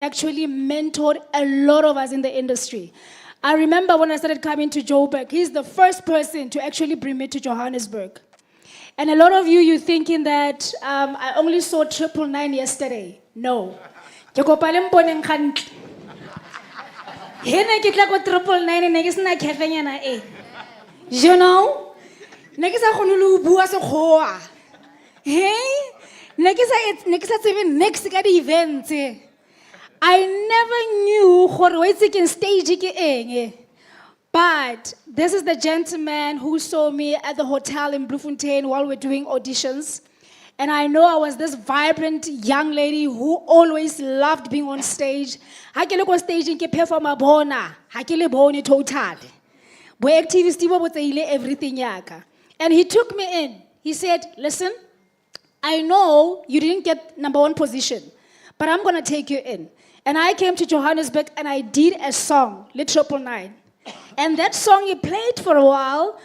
actually mentored a lot of us in the industry. I remember when I started coming to Joburg, he's the first person to actually bring me to Johannesburg. And a lot of you, you're thinking that I only saw 999 yesterday. No. Ke kopa le mpone nkgantle. Hene ke tla ko 999 ne ke sena khefenyana e. You know? Ne ke sa kgone le ho bua sekgowa. Hey? Ne ke sa tsebe next ka di events. I never knew gore wa itse ke stage ke eng. But this is the gentleman who saw me at the hotel in Bloemfontein while we're doing auditions. And I know I was this vibrant young lady who always loved being on stage. Ha ke le ko stage ke perform a bona, ha ke le bone total. Bo activist bo tseile everything yaka. And he took me in. He said, "Listen, I know you didn't get #1 position, but I'm going to take you in." And I came to Johannesburg and I did a song, Le 999. And that song he played for a while.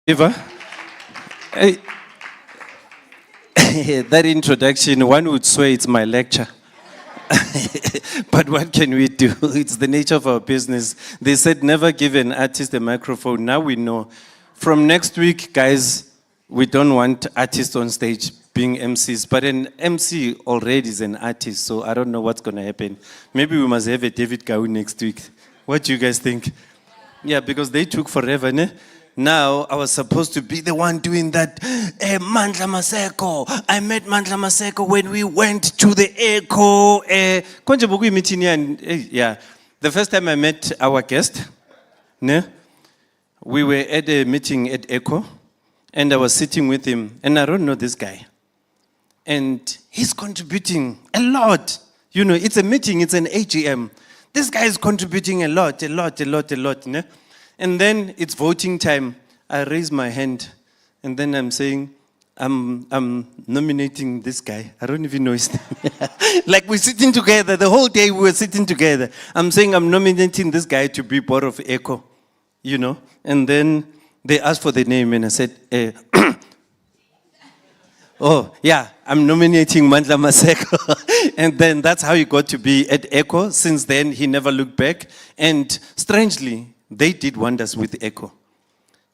Eva, that introduction, one would swear it's my lecture. But what can we do? It's the nature of our business. They said never give an artist a microphone. Now we know. From next week, guys, we don't want artists on stage being MCs, but an MC already is an artist, so I don't know what's going to happen. Maybe we must have a David Gau next week. What do you guys think? Yeah, because they took forever, ne? Now, I was supposed to be the one doing that. Mandla Maseko. I met Mandla Maseko when we went to the Echo. Yeah. The first time I met our guest, we were at a meeting at Echo, and I was sitting with him, and I don't know this guy. And he's contributing a lot. You know, it's a meeting, it's an AGM. This guy is contributing a lot. And then it's voting time. I raise my hand, and then I'm saying, I'm nominating this guy. I don't even know his name. Like we're sitting together, the whole day we were sitting together. I'm saying I'm nominating this guy to be part of ECHO, you know. And then they asked for the name, and I said, oh, yeah, I'm nominating Mandla Maseko. And then that's how he got to be at ECHO. Since then, he never looked back. And strangely, they did wonders with ECHO.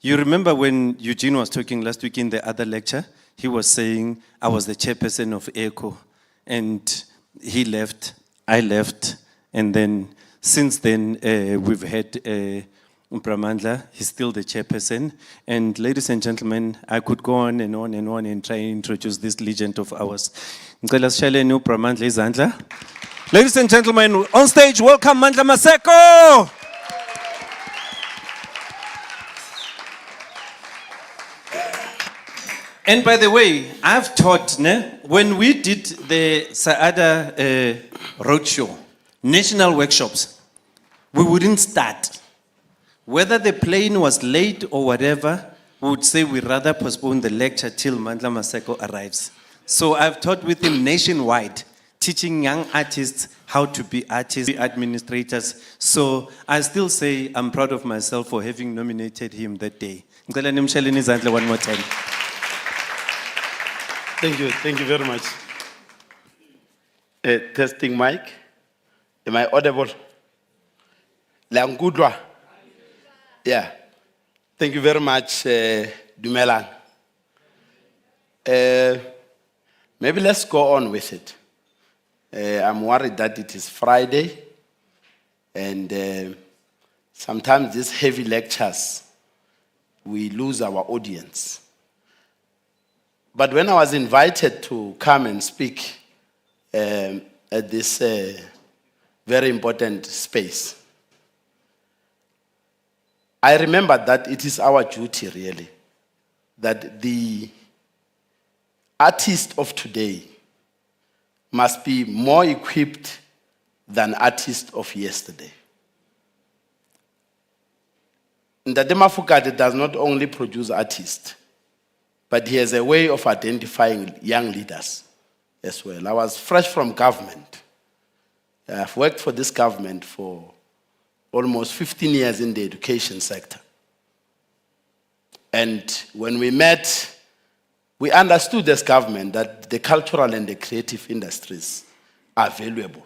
You remember when Eugene was talking last week in the other lecture? He was saying, I was the chairperson of ECHO. And he left, I left. And then, since then, we've had Mandla. He's still the chairperson. And ladies and gentlemen, I could go on and on and on and try and introduce this legend of ours. Ladies and gentlemen, on stage, welcome Mandla Maseko! And by the way, I've taught, when we did the Saada roadshow, national workshops, we wouldn't start. Whether the plane was late or whatever, we would say we'd rather postpone the lecture till Mandla Maseko arrives. So I've taught with him nationwide, teaching young artists how to be artists, be administrators. So I still say I'm proud of myself for having nominated him that day. One more time. Thank you very much. Testing mic. Am I audible? Langudwa. Yeah. Thank you very much, Dumelang. Maybe let's go on with it. I'm worried that it is Friday, and sometimes these heavy lectures we lose our audience. But when I was invited to come and speak at this very important space, I remembered that it is our duty, really, that the artist of today must be more equipped than artists of yesterday. Ndade Mafokate does not only produce artists, but he has a way of identifying young leaders as well. I was fresh from government. I've worked for this government for almost 15 years in the education sector. And when we met, we understood as government that the cultural and the creative industries are valuable.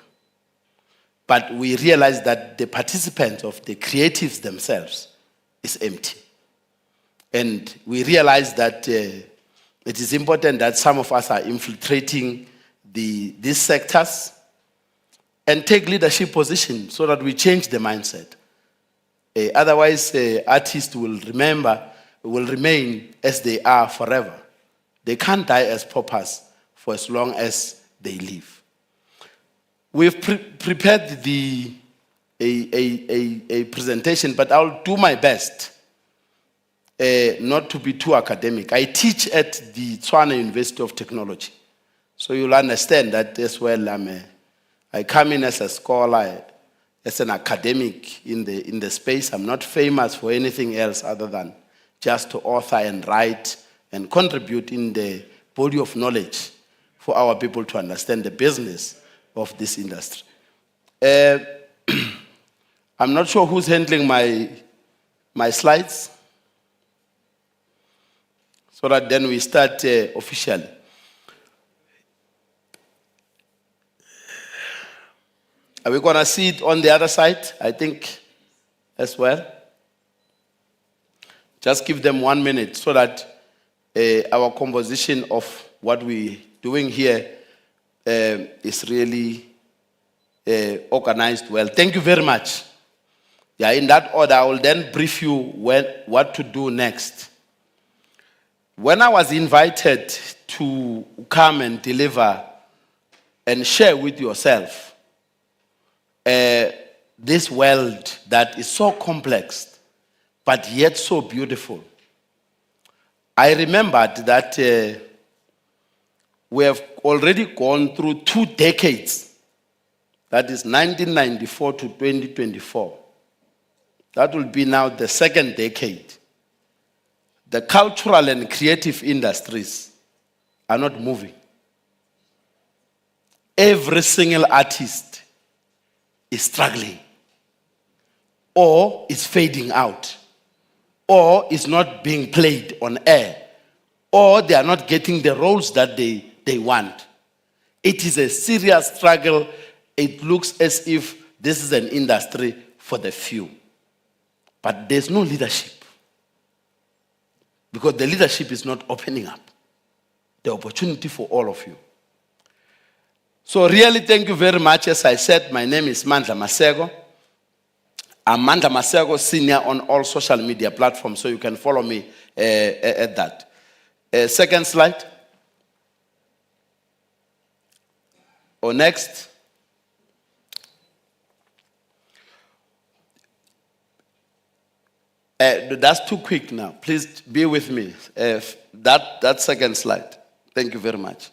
But we realized that the participants of the creatives themselves is empty. And we realized that it is important that some of us are infiltrating these sectors and take leadership position so that we change the mindset. Otherwise, artists will remain as they are forever. They can't die as paupers for as long as they live. We've prepared a presentation, but I'll do my best not to be too academic. I teach at the Tshwane University of Technology, so you'll understand that as well. I come in as a scholar, as an academic in the space. I'm not famous for anything else other than just to author and write and contribute in the body of knowledge for our people to understand the business of this industry. I'm not sure who's handling my slides, so that then we start officially. Are we going to see it on the other side, I think, as well? Just give them 1 minute so that our composition of what we're doing here is really organized well. Thank you very much. Yeah, in that order, I will then brief you what to do next. When I was invited to come and deliver and share with yourself this world that is so complex, but yet so beautiful, I remembered that we have already gone through 2 decades. That is 1994 to 2024. That will be now the 2nd decade. The cultural and creative industries are not moving. Every single artist is struggling, or is fading out, or is not being played on air, or they are not getting the roles that they want. It is a serious struggle. It looks as if this is an industry for the few. But there's no leadership, because the leadership is not opening up the opportunity for all of you. So really, thank you very much. As I said, my name is Mandla Maseko. I'm Mandla Maseko Senior on all social media platforms, so you can follow me at that. Second slide. Or next. That's too quick now. Please be with me. That second slide. Thank you very much.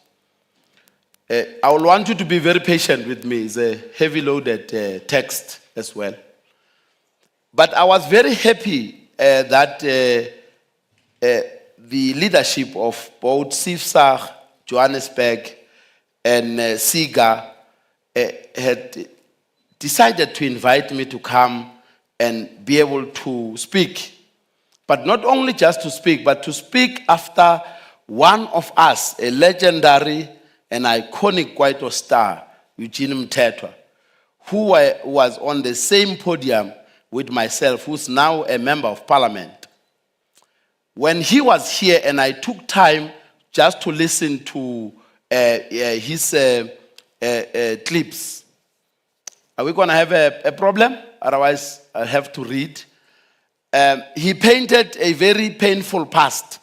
I will want you to be very patient with me. It's a heavy loaded text as well. But I was very happy that the leadership of both Cciga, Johannesburg, and Cciga had decided to invite me to come and be able to speak. But not only just to speak, but to speak after one of us, a legendary and iconic Kwaito star, Eugene Mthethwa, who was on the same podium with myself, who's now a member of parliament. When he was here and I took time just to listen to his clips. Are we going to have a problem? Otherwise, I have to read. he painted a very painful past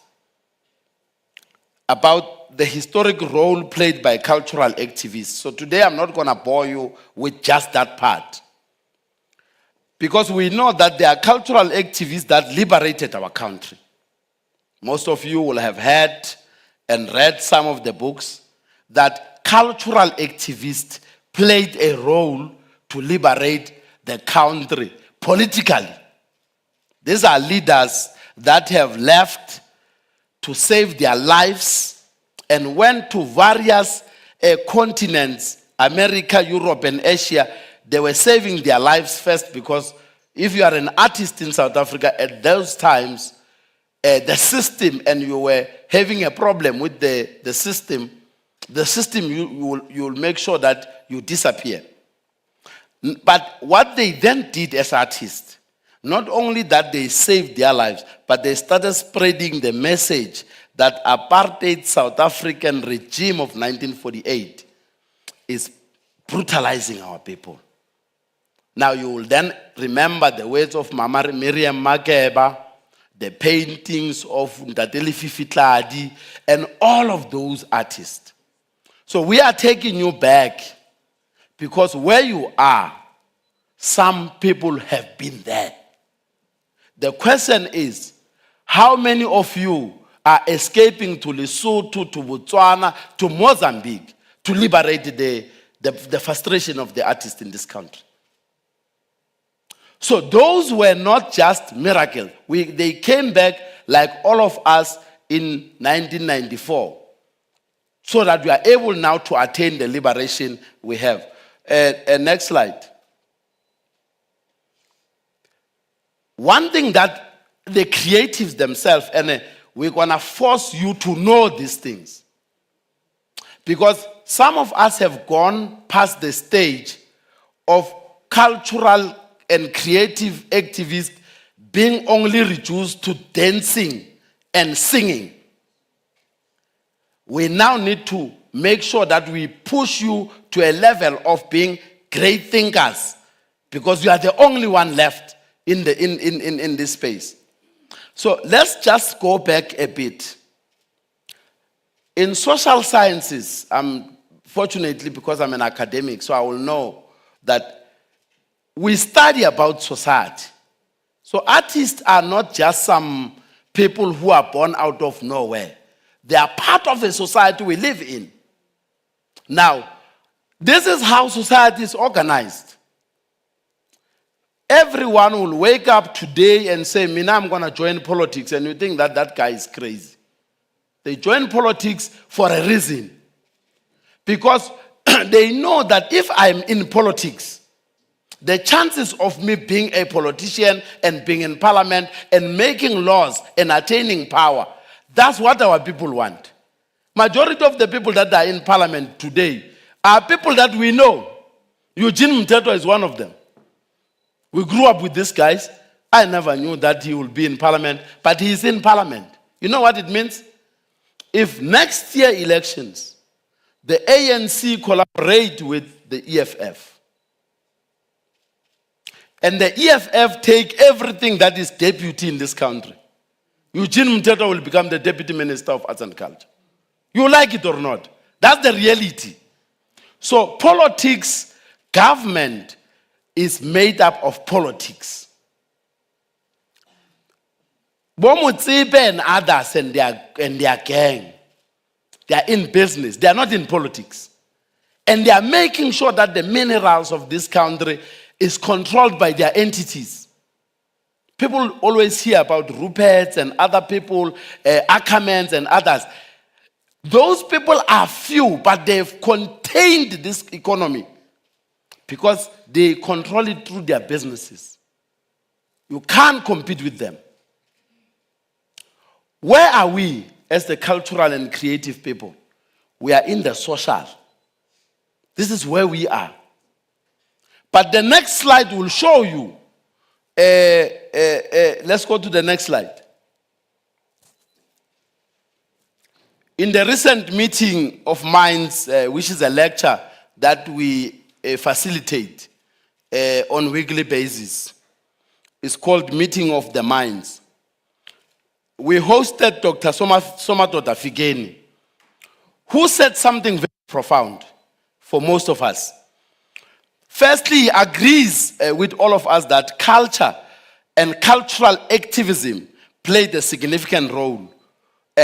about the historic role played by cultural activists. So today I'm not going to bore you with just that part. Because we know that there are cultural activists that liberated our country. Most of you will have heard and read some of the books that cultural activists played a role to liberate the country politically. These are leaders that have left to save their lives and went to various continents, America, Europe, and Asia. They were saving their lives first because if you are an artist in South Africa at those times, the system, and you were having a problem with the system you will make sure that you disappear. But what they then did as artists, not only that they saved their lives, but they started spreading the message that apartheid South African regime of 1948 is brutalizing our people. Now you will then remember the words of Mama Miriam Makeba, the paintings of Ntateli Fifitladi, and all of those artists. So we are taking you back because where you are, some people have been there. The question is, how many of you are escaping to Lesotho, to Botswana, to Mozambique to liberate the frustration of the artists in this country? So those were not just miracles. They came back like all of us in 1994 so that we are able now to attain the liberation we have. Next slide. One thing that the creatives themselves, and we're going to force you to know these things. Because some of us have gone past the stage of cultural and creative activists being only reduced to dancing and singing. We now need to make sure that we push you to a level of being great thinkers, because you are the only one left in this space. So let's just go back a bit. In social sciences, fortunately, because I'm an academic, so I will know that we study about society. So artists are not just some people who are born out of nowhere. They are part of a society we live in. Now, this is how society is organized. Everyone will wake up today and say, Mina, I'm going to join politics. And you think that that guy is crazy. They join politics for a reason. Because they know that if I'm in politics, the chances of me being a politician and being in parliament and making laws and attaining power, that's what our people want. Majority of the people that are in parliament today are people that we know. Eugene Mteto is one of them. We grew up with these guys. I never knew that he will be in parliament, but he is in parliament. You know what it means? If next year elections, the ANC collaborate with the EFF, and the EFF take everything that is deputy in this country, Eugene Mteto will become the Deputy Minister of Arts and Culture. You like it or not? That's the reality. So politics, government is made up of politics. Bomutsipe and others and their gang, they are in business. They are not in politics. And they are making sure that the minerals of this country is controlled by their entities. People always hear about Ruperts and other people, Ackermans and others. Those people are few, but they've contained this economy because they control it through their businesses. You can't compete with them. Where are we as the cultural and creative people? We are in the social. This is where we are. But the next slide will show you. Let's go to the next slide. In the recent meeting of minds, which is a lecture that we facilitate on a weekly basis, It's called Meeting of the Minds. We hosted Dr. Somato Figeni, who said something very profound for most of us. Firstly, he agrees with all of us that culture and cultural activism played a significant role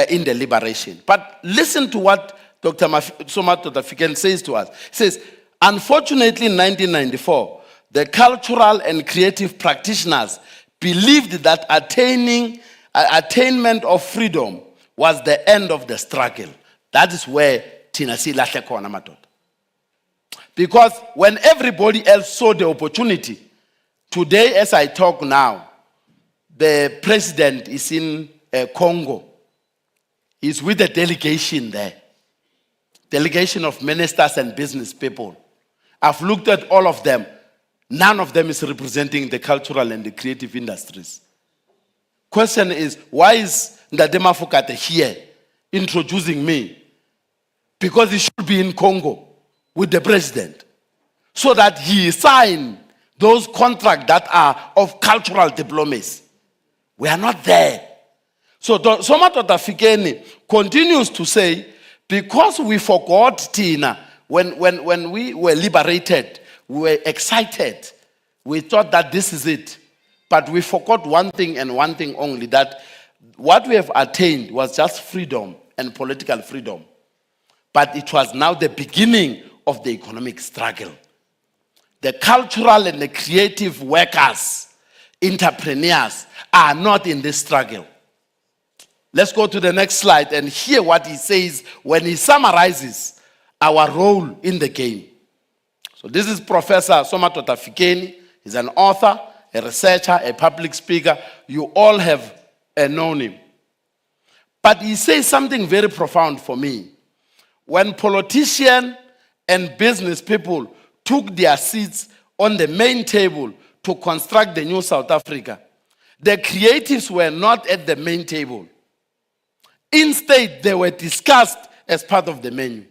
in the liberation. But listen to what Dr. Somato Figeni says to us. He says, unfortunately, in 1994, the cultural and creative practitioners believed that attainment of freedom was the end of the struggle. That is where Tina si lahle khona madoda. Because when everybody else saw the opportunity, today as I talk now, the president is in Congo. He's with a delegation there. Delegation of ministers and business people. I've looked at all of them. None of them is representing the cultural and the creative industries. Question is, why is Ndadema Fokate here introducing me? Because he should be in Congo with the president so that he sign those contracts that are of cultural diplomacy. We are not there. So Somato Figeni continues to say, because we forgot Tina, when we were liberated, we were excited. We thought that this is it. But we forgot one thing and one thing only, that what we have attained was just freedom and political freedom. But it was now the beginning of the economic struggle. The cultural and the creative workers, entrepreneurs, are not in this struggle. Let's go to the next slide and hear what he says when he summarizes our role in the game. So this is Professor Somato Figeni. He's an author, a researcher, a public speaker. You all have known him. But he says something very profound for me. When politicians and business people took their seats on the main table to construct the new South Africa, the creatives were not at the main table. Instead, they were discussed as part of the menu.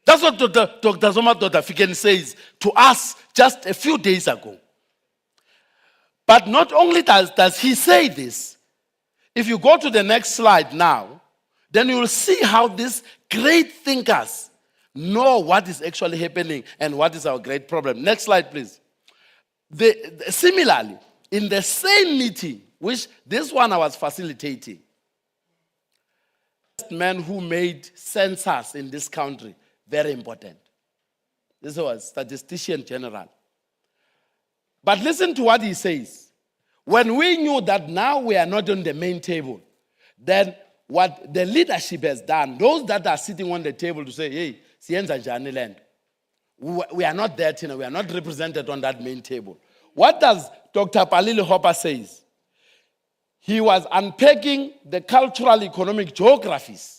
That's what Dr. Somato Figeni says to us just a few days ago. But not only does he say this, if you go to the next slide now, then you will see how these great thinkers know what is actually happening and what is our great problem. Next slide, please. Similarly, in the same meeting, which this one I was facilitating, man who made census in this country, very important. This was statistician general. But listen to what he says. When we knew that now we are not on the main table, then what the leadership has done, those that are sitting on the table to say, hey, siyenza njani land, we are not there, we are not represented on that main table. What does Dr. Palili Hopper says? He was unpacking the cultural economic geographies.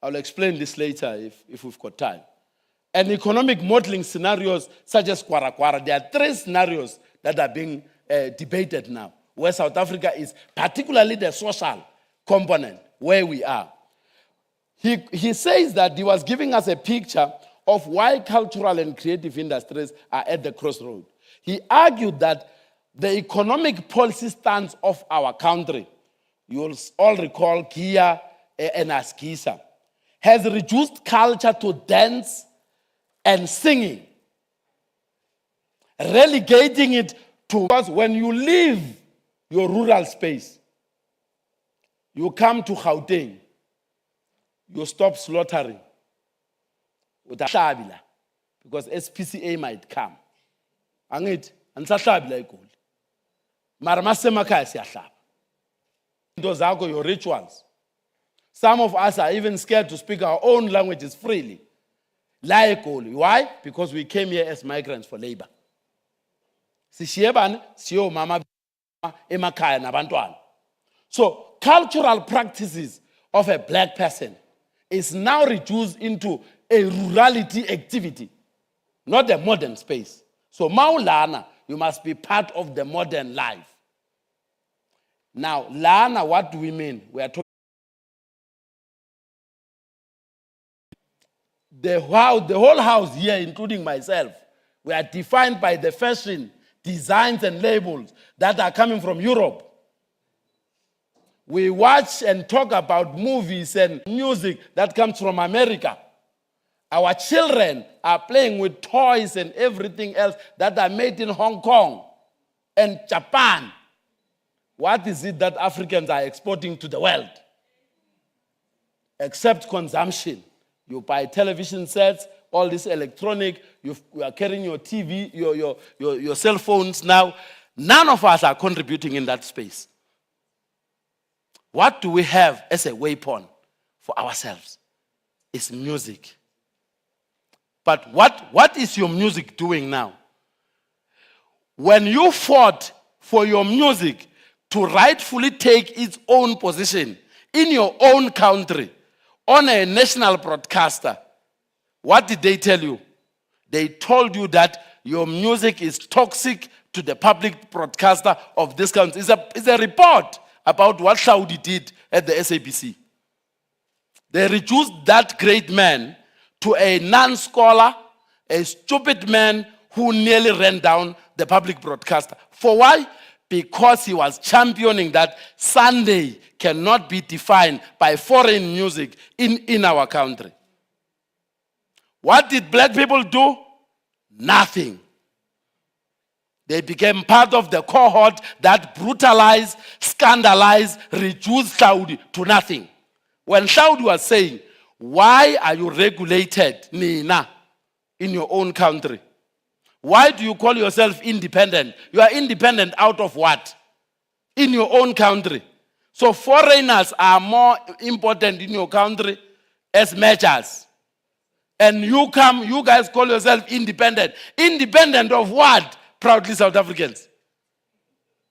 I'll explain this later if we've got time. And economic modeling scenarios such as Kwara Kwara. There are 3 scenarios that are being debated now, where South Africa is, particularly the social component, where we are. He says that he was giving us a picture of why cultural and creative industries are at the crossroad. He argued that the economic policy stance of our country, you will all recall Kia and Askisa, has reduced culture to dance and singing, relegating it to, because when you leave your rural space, you come to Gauteng, you stop slaughtering with a shabila, because SPCA might come. Angit, ansahlabila igoli. Mara masemakhaya siyahlaba. Into zakho, your rituals. Some of us are even scared to speak our own languages freely. Like why? Because we came here as migrants for labor. So cultural practices of a black person is now reduced into a rurality activity, not a modern space. So Maulana, you must be part of the modern life. Now, Lana, what do we mean? We are talking the whole house here, including myself, we are defined by the fashion, designs, and labels that are coming from Europe. We watch and talk about movies and music that comes from America. Our children are playing with toys and everything else that are made in Hong Kong and Japan. What is it that Africans are exporting to the world? Except consumption. You buy television sets, all this electronic, you are carrying your TV, your cell phones now. None of us are contributing in that space. What do we have as a weapon for ourselves? It's music. But what is your music doing now? When you fought for your music to rightfully take its own position in your own country on a national broadcaster, what did they tell you? They told you that your music is toxic to the public broadcaster of this country. It's a report about what Saudi did at the SABC. They reduced that great man to a non-scholar, a stupid man who nearly ran down the public broadcaster. For why? Because he was championing that Sunday cannot be defined by foreign music in our country. What did black people do? Nothing. They became part of the cohort that brutalized, scandalized, reduced Saudi to nothing. When Saudi was saying, why are you regulated, Nina, in your own country? Why do you call yourself independent? You are independent out of what? In your own country. So foreigners are more important in your country as measures. And you guys call yourself independent. Independent of what? Proudly South Africans.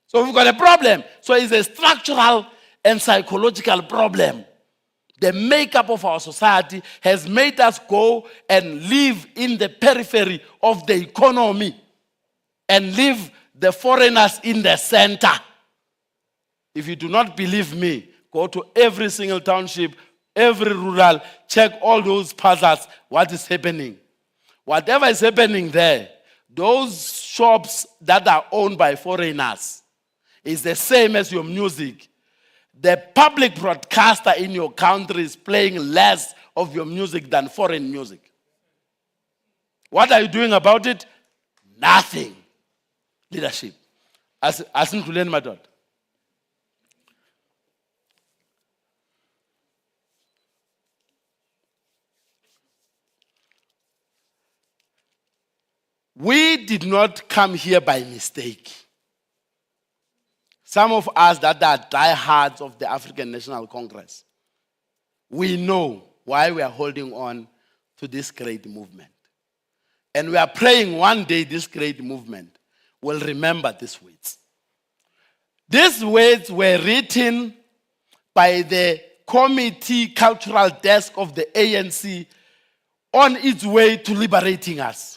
So we've got a problem. So it's a structural and psychological problem. The makeup of our society has made us go and live in the periphery of the economy and leave the foreigners in the center. If you do not believe me, go to every single township, every rural, check all those puzzles, what is happening. Whatever is happening there, those shops that are owned by foreigners is the same as your music. The public broadcaster in your country is playing less of your music than foreign music. What are you doing about it? Nothing. Leadership. Asinduleni madoda. We did not come here by mistake. Some of us that are diehards of the African National Congress, we know why we are holding on to this great movement. And we are praying one day this great movement will remember these words. These words were written by the committee cultural desk of the ANC on its way to liberating us.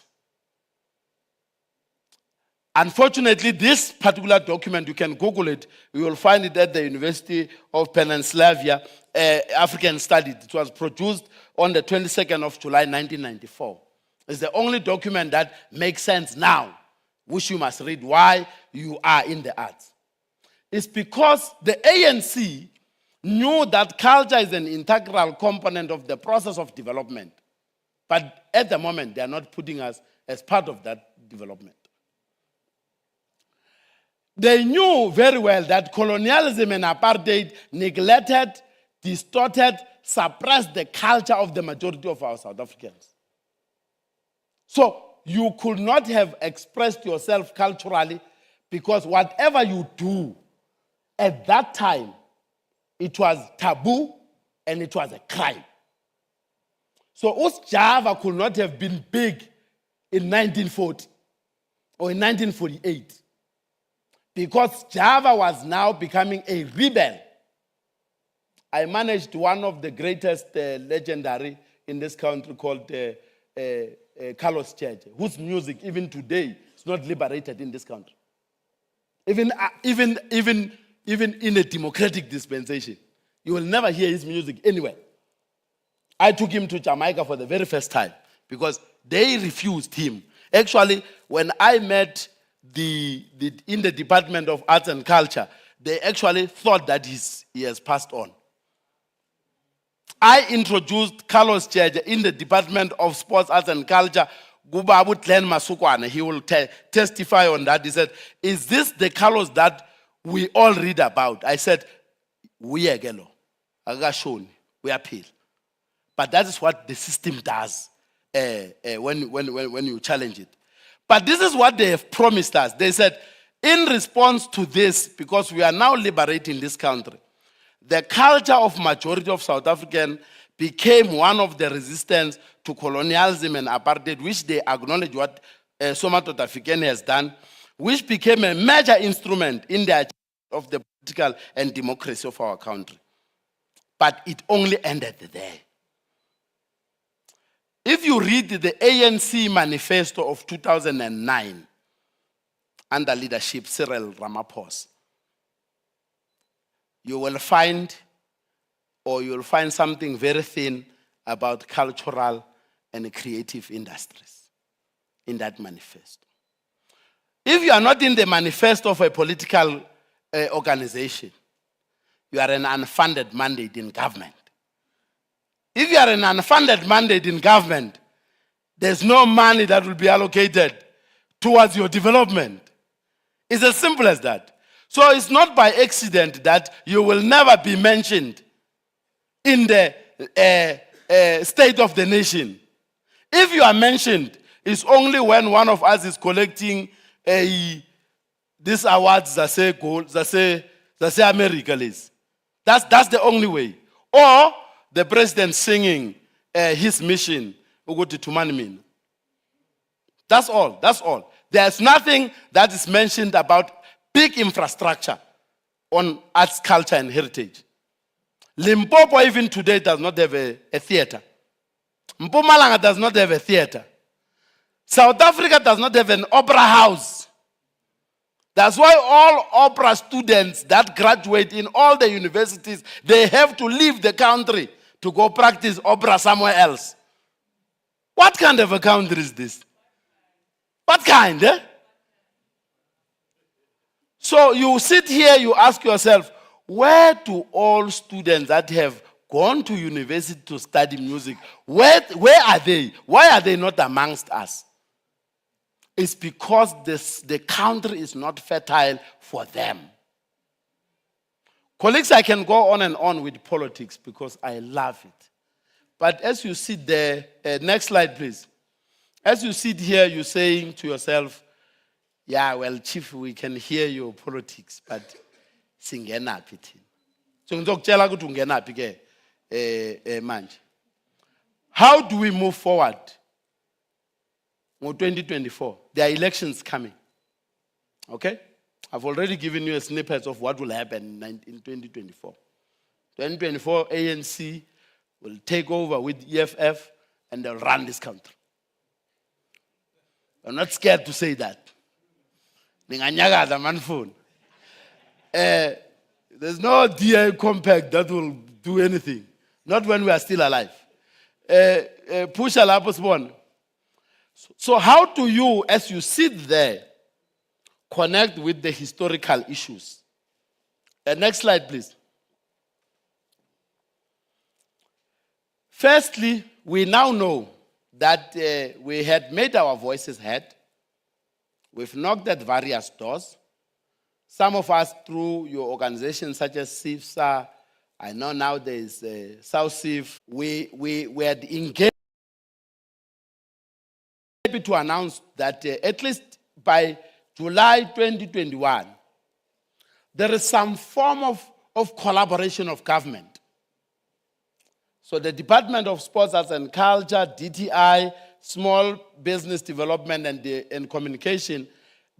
Unfortunately, this particular document, you can Google it, you will find it at the University of Pennsylvania, African Studies. It was produced on the 22nd of July, 1994. It's the only document that makes sense now, which you must read why you are in the arts. It's because the ANC knew that culture is an integral component of the process of development. But at the moment, they are not putting us as part of that development. They knew very well that colonialism and apartheid neglected, distorted, suppressed the culture of the majority of our South Africans. So you could not have expressed yourself culturally because whatever you do at that time, it was taboo and it was a crime. So Cciga could not have been big in 1940 or in 1948. Because Cciga was now becoming a rebel. I managed one of the greatest legendary in this country called Carlos Cciga, whose music even today is not liberated in this country. Even in a democratic dispensation, you will never hear his music anywhere. I took him to Jamaica for the very first time because they refused him. Actually, when I met in the Department of Arts and Culture, they actually thought that he has passed on. I introduced Carlos Cciga in the Department of Sports, Arts and Culture. Gubabu Tlen Masukwane, he will testify on that. He said, is this the Carlos that we all read about? I said, we are gelo. Agashoni, we appeal. But that is what the system does when you challenge it. But this is what they have promised us. They said, in response to this, because we are now liberating this country, the culture of majority of South African became one of the resistance to colonialism and apartheid, which they acknowledge what Somato Tafikeni has done, which became a major instrument in the achievement of the political and democracy of our country. But it only ended there. If you read the ANC manifesto of 2009, under leadership Cyril Ramaphosa, you will find something very thin about cultural and creative industries in that manifesto. If you are not in the manifesto of a political organization, you are an unfunded mandate in government. If you are an unfunded mandate in government, there's no money that will be allocated towards your development. It's as simple as that. So it's not by accident that you will never be mentioned in the state of the nation. If you are mentioned, it's only when one of us is collecting these awards that say gold, that say America is. That's the only way. Or the president singing his mission, Uguti Tumanmin. That's all. That's all. There's nothing that is mentioned about big infrastructure on arts, culture, and heritage. Limpopo even today does not have a theater. Mpumalanga does not have a theater. South Africa does not have an opera house. That's why all opera students that graduate in all the universities, they have to leave the country to go practice opera somewhere else. What kind of a country is this? What kind, eh? So you sit here, you ask yourself, where do all students that have gone to university to study music, where are they? Why are they not amongst us? It's because the country is not fertile for them. Colleagues, I can go on and on with politics because I love it. But as you sit there, next slide please. As you sit here, you're saying to yourself, yeah, well, Chief, we can hear your politics, but singenaphi thina. So ngizokutshela ukuthi ungenaphi ke manje. How do we move forward? In 2024, there are elections coming. Okay? I've already given you a snippet of what will happen in 2024. 2024, ANC will take over with EFF and they'll run this country. I'm not scared to say that. There's no DA compact that will do anything. Not when we are still alive. Push a lapis one. So how do you, as you sit there, connect with the historical issues? Next slide, please. Firstly, we now know that we had made our voices heard. We've knocked at various doors. Some of us through your organizations such as CIFSA, I know now there is South CIF. We had engaged to announce that at least by July 2021, there is some form of collaboration of government. So the Department of Sports, Arts and Culture, DTI, Small Business Development and Communication,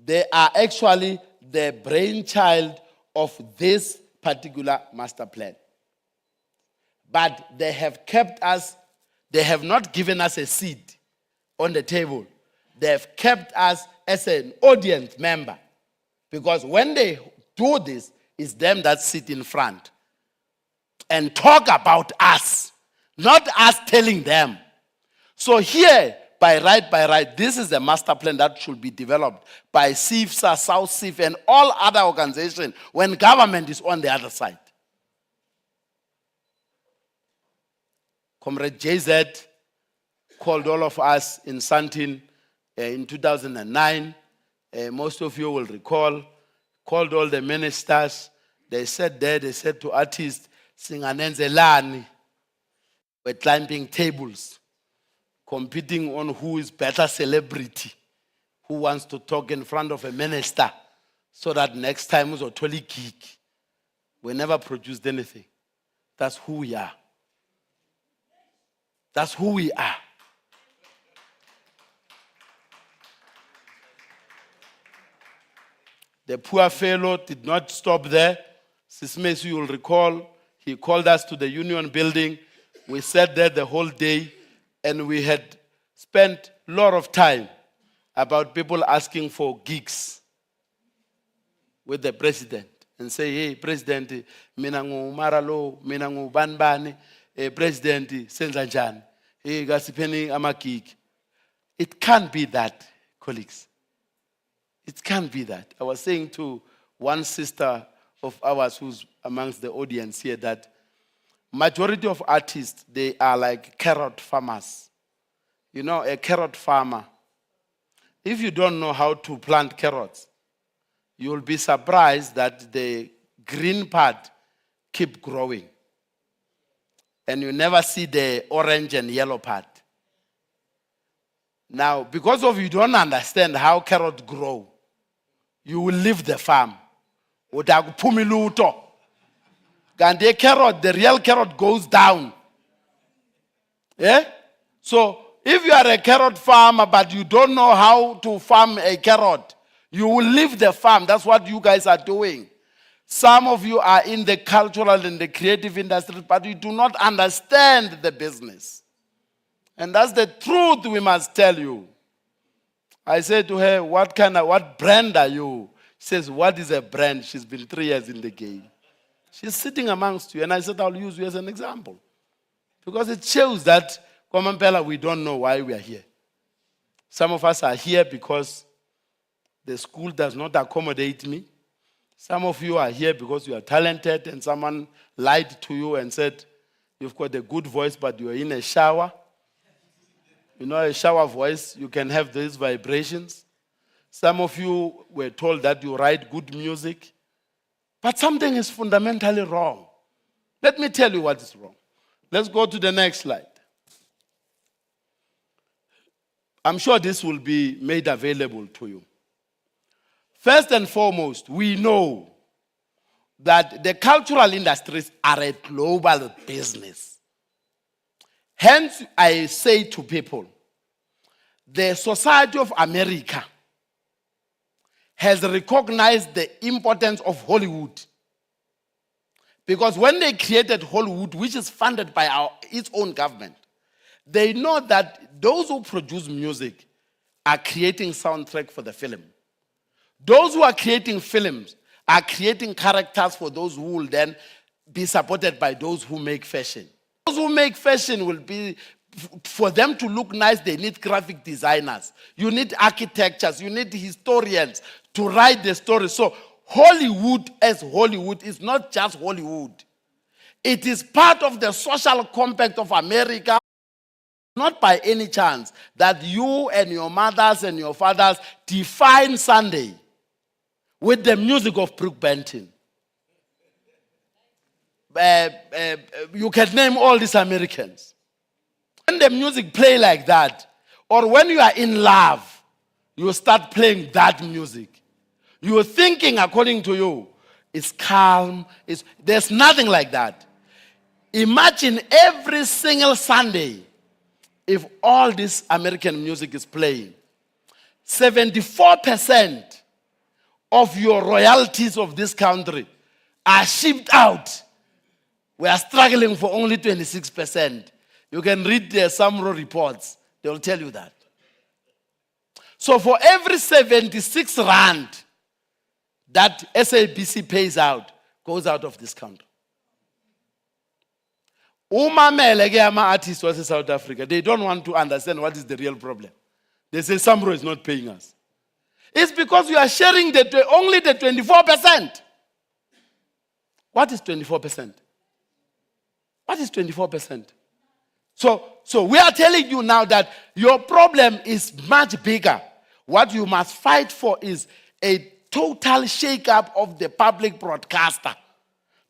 they are actually the brainchild of this particular master plan. But they have kept us, they have not given us a seat on the table. They have kept us as an audience member. Because when they do this, it's them that sit in front and talk about us. not us telling them. So here, by right, this is the master plan that should be developed by CIFSA, South CIF, and all other organizations when government is on the other side. Comrade JZ called all of us in Sandton in 2009. Most of you will recall, called all the ministers. They said to artists, singanenzelani, we're climbing tables, competing on who is better celebrity, who wants to talk in front of a minister, so that next time is a totally geek. We never produced anything. That's who we are. That's who we are. The poor fellow did not stop there. Sismes, you will recall, he called us to the Union building. We sat there the whole day, and we had spent a lot of time about people asking for gigs with the president and say, hey, President, mina ngu Maralo, mina ngu Banbani, President, senza njani, hey, gasipeni ama gig. It can't be that, colleagues. It can't be that. I was saying to one sister of ours who's amongst the audience here that majority of artists, they are like carrot farmers. You know, a carrot farmer, if you don't know how to plant carrots, you'll be surprised that the green part keep growing. And you never see the orange and yellow part. Now, because of you don't understand how carrots grow, you will leave the farm. And the carrot, the real carrot goes down. Yeah? So, if you are a carrot farmer but you don't know how to farm a carrot, you will leave the farm. That's what you guys are doing. Some of you are in the cultural and the creative industry, but you do not understand the business. And that's the truth we must tell you. I said to her, what brand are you? She says, what is a brand? She's been 3 years in the game. She's sitting amongst you. And I said, I'll use you as an example. Because it shows that, Kwamampela, we don't know why we are here. Some of us are here because the school does not accommodate me. Some of you are here because you are talented and someone lied to you and said, you've got a good voice, but you're in a shower. You know, a shower voice, you can have these vibrations. Some of you were told that you write good music. But something is fundamentally wrong. Let me tell you what is wrong. Let's go to the next slide. I'm sure this will be made available to you. First and foremost, we know that the cultural industries are a global business. Hence, I say to people, the Society of America has recognized the importance of Hollywood. Because when they created Hollywood, which is funded by its own government, they know that those who produce music are creating soundtrack for the film. Those who are creating films are creating characters for those who will then be supported by those who make fashion. Those who make fashion will be, for them to look nice, they need graphic designers. You need architects, you need historians to write the story. So Hollywood as Hollywood is not just Hollywood. It is part of the social compact of America. Not by any chance that you and your mothers and your fathers define Sunday with the music of Brooke Benton. You can name all these Americans. When the music play like that, or when you are in love, you start playing that music. You are thinking, according to you, it's calm. There's nothing like that. Imagine every single Sunday, if all this American music is playing, 74% of your royalties of this country are shipped out. We are struggling for only 26%. You can read the SAMRO reports. They will tell you that. So for every 76 rand that SABC pays out, goes out of this country. Umamele ke ama-artists wase South Africa, they don't want to understand what is the real problem. They say Samro is not paying us. It's because you are sharing only the 24%. What is 24%? What is 24%? So we are telling you now that your problem is much bigger. What you must fight for is a total shake-up of the public broadcaster.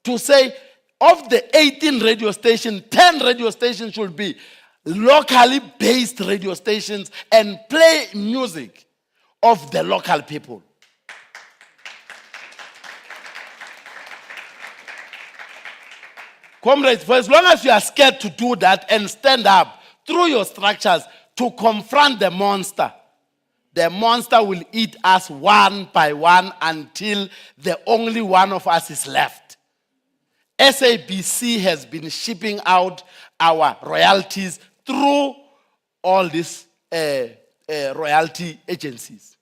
To say, of the 18 radio stations, 10 radio stations should be locally based radio stations and play music of the local people. Comrades, for as long as you are scared to do that and stand up through your structures to confront the monster will eat us one by one until the only one of us is left. SABC has been shipping out our royalties through all these royalty agencies.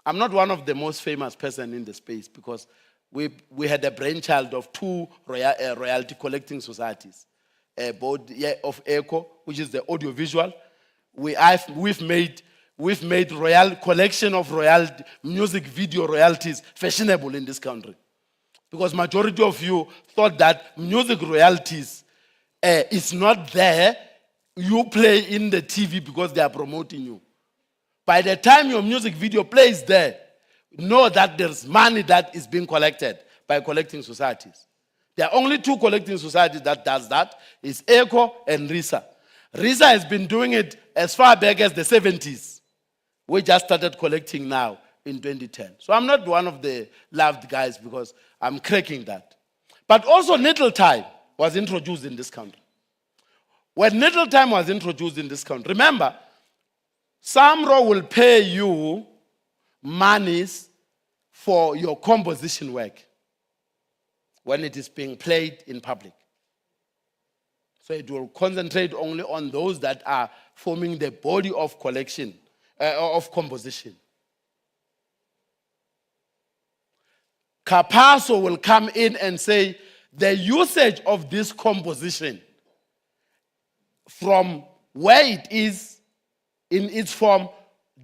I'm not one of the most famous person in the space because we had a brainchild of two royalty collecting societies. Both of ECHO, which is the audiovisual. We've made royal collection of royalty, music video royalties fashionable in this country. Because majority of you thought that music royalties is not there. You play in the TV because they are promoting you. By the time your music video plays there, know that there's money that is being collected by collecting societies. There are only two collecting societies that does that. It's ECHO and RISA. RISA has been doing it as far back as the 70s. We just started collecting now in 2010. So I'm not one of the loved guys because I'm cracking that. But also Little Time was introduced in this country. When Little Time was introduced in this country, remember, Samro will pay you monies for your composition work when it is being played in public. So it will concentrate only on those that are forming the body of collection, of composition. Capasso will come in and say, the usage of this composition from where it is in its form,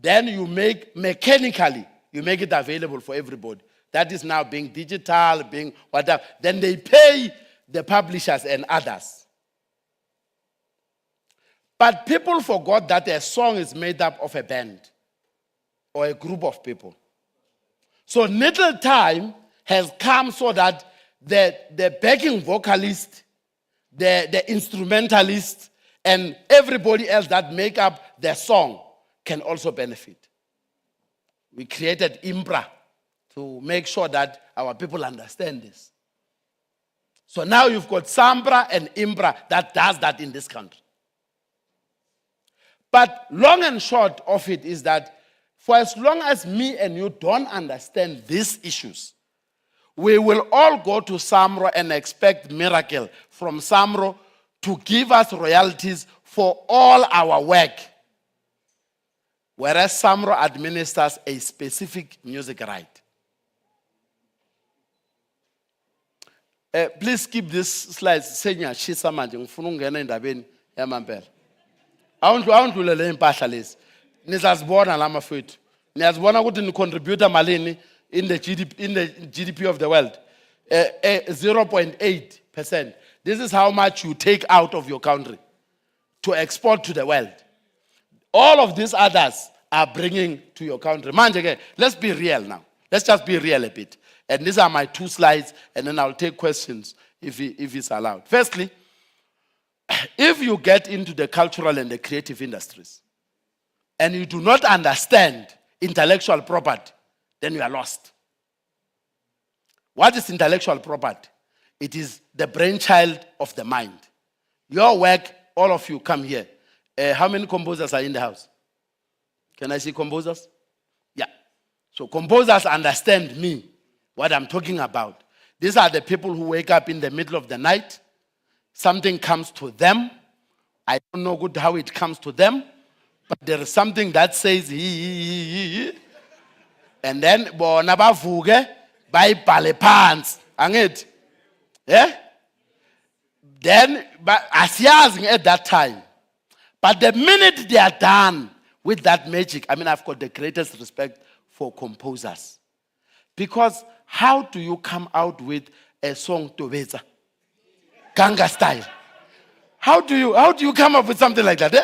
then you make mechanically, you make it available for everybody. That is now being digital, being whatever. Then they pay the publishers and others. But people forgot that a song is made up of a band or a group of people. So Little Time has come so that the backing vocalist, the instrumentalist, and everybody else that make up the song can also benefit. We created IMPRA to make sure that our people understand this. So now you've got SAMPRA and IMPRA that does that in this country. But long and short of it is that for as long as me and you don't understand these issues, we will all go to SAMRO and expect miracle from SAMRO to give us royalties for all our work. Whereas SAMRO administers a specific music right. Please keep this slide. Senya shisa manje ngifuna ungena endabeni yamampela. Awundlulele impahla lezi. Nizazibona la mafethu. Niyazibona ukuthi ni contribute malini in the GDP of the world. 0.8%. This is how much you take out of your country to export to the world. All of these others are bringing to your country. Manje, let's be real now. Let's just be real a bit. And these are my two slides, and then I'll take questions if it's allowed. Firstly, if you get into the cultural and the creative industries, and you do not understand intellectual property, then you are lost. What is intellectual property? It is the brainchild of the mind. Your work, all of you come here. How many composers are in the house? Can I see composers? Yeah. So composers understand me, what I'm talking about. These are the people who wake up in the middle of the night. Something comes to them. I don't know good how it comes to them, but there is something that says he. And then bona bavuke bayibhale phansi. Angithi? Yeah? Then, but asiyazi at that time. But the minute they are done with that magic, I mean, I've got the greatest respect for composers. Because how do you come out with a song Tobeza? Ganga style. How do you come up with something like that?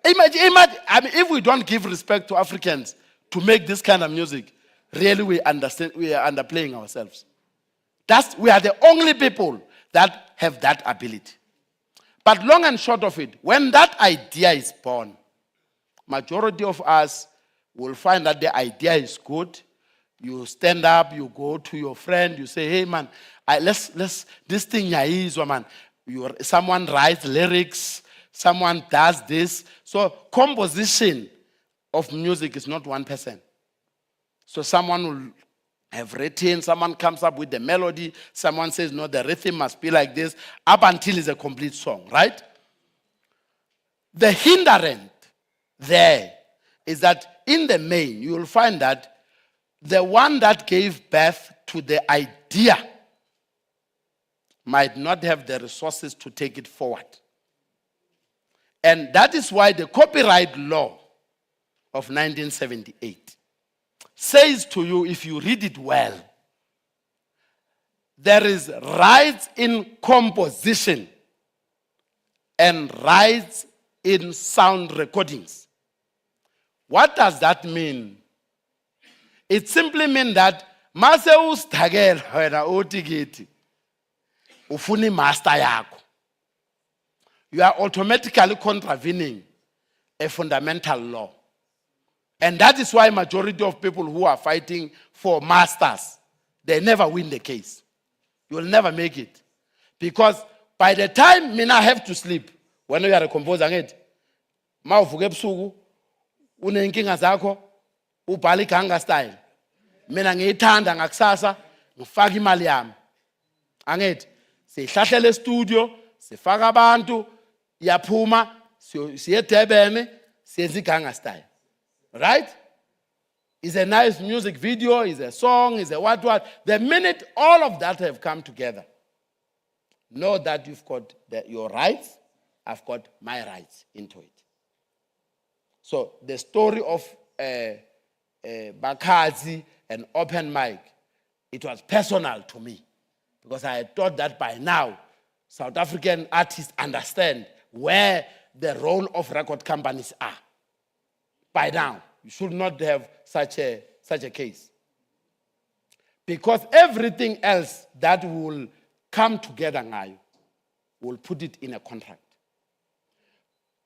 Imagine, I mean, if we don't give respect to Africans to make this kind of music, really we are underplaying ourselves. We are the only people that have that ability. But long and short of it, when that idea is born, majority of us will find that the idea is good. You stand up, you go to your friend, you say, hey man, let's this thing is man. Someone writes lyrics, someone does this. So composition of music is not one person. So someone will have written, someone comes up with the melody, someone says, no, the rhythm must be like this, up until it's a complete song, right? The hindrance there is that in the main, you will find that the one that gave birth to the idea might not have the resources to take it forward. And that is why the copyright law of 1978 says to you, if you read it well, there is rights in composition and rights in sound recordings. What does that mean? It simply means that Maseko stagel wena otigeti ufuni master yako. You are automatically contravening a fundamental law. And that is why majority of people who are fighting for masters, they never win the case. You will never make it. Because by the time mina have to sleep, when you are a composer, ma uvuke ebusuku unenkinga zakho ubhala iganga style. Mina ngiyithanda ngakusasa ngifaka imali yami. Angithi sihlahlela e-studio, sifaka abantu, yaphuma, siye eDurban, siyenza iganga style. Right? It's a nice music video, it's a song, it's a what. The minute all of that have come together, know that you've got your rights, I've got my rights into it. So the story of Bakazi and open mic, it was personal to me. Because I thought that by now, South African artists understand where the role of record companies are. By now, you should not have such a case. Because everything else that will come together now, will put it in a contract.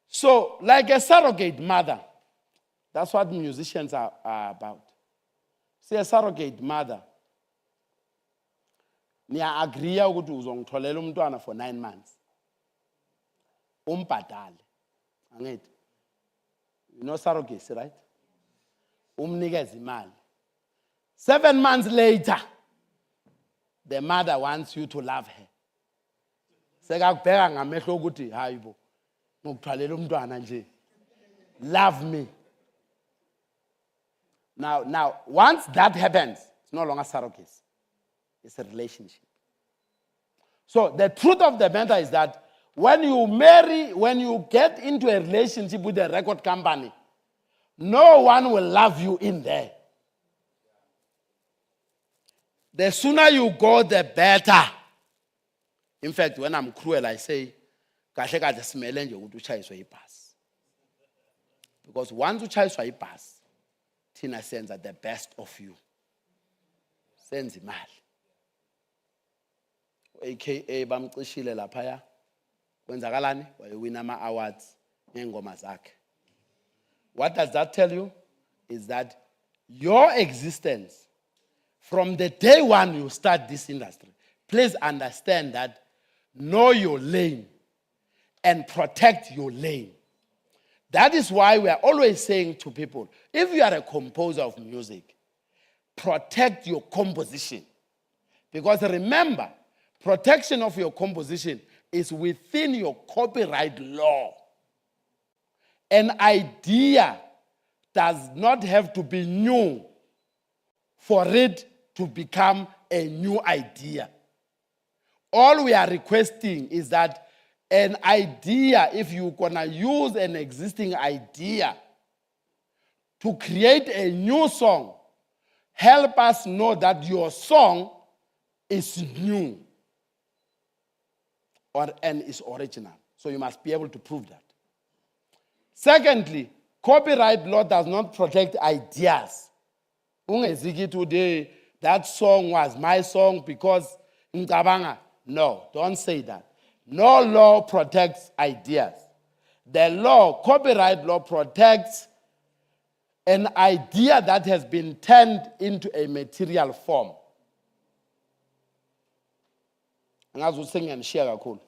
So, like a surrogate mother, that's what musicians are about. See, a surrogate mother, niya agree ukuthi uzongitholela umntwana for 9 months. Umbhadale. Angithi. You know surrogacy, right? Umnikeza imali. 7 months later, the mother wants you to love her. Sekakubheka ngamehlo ukuthi hayibo. Ngikuthwalela umntwana nje. Love me. Now, once that happens, it's no longer surrogacy. It's a relationship. So the truth of the matter is that when you get into a relationship with a record company, no one will love you in there. The sooner you go, the better. In fact, when I'm cruel, I say, kahle kade simele nje ukuthi uchayiswe ibhasi. Because once uchayiswa ibhasi, thina senza the best of you. Senza imali. AKA bamcishile laphaya. Kwenzakalani? Wayewina ama-awards ngengoma zakhe. What does that tell you? Is that your existence, from the day one you start this industry, please understand that know your lane and protect your lane. That is why we are always saying to people, if you are a composer of music, protect your composition. Because remember, protection of your composition is within your copyright law. An idea does not have to be new for it to become a new idea. All we are requesting is that an idea, if you're gonna use an existing idea to create a new song, help us know that your song is new and is original. So you must be able to prove that. Secondly, copyright law does not protect ideas. Ungeziki today, that song was my song because ngicabanga. No, don't say that. No law protects ideas. The law, copyright law, protects an idea that has been turned into a material form. Angazi and share kakhulu.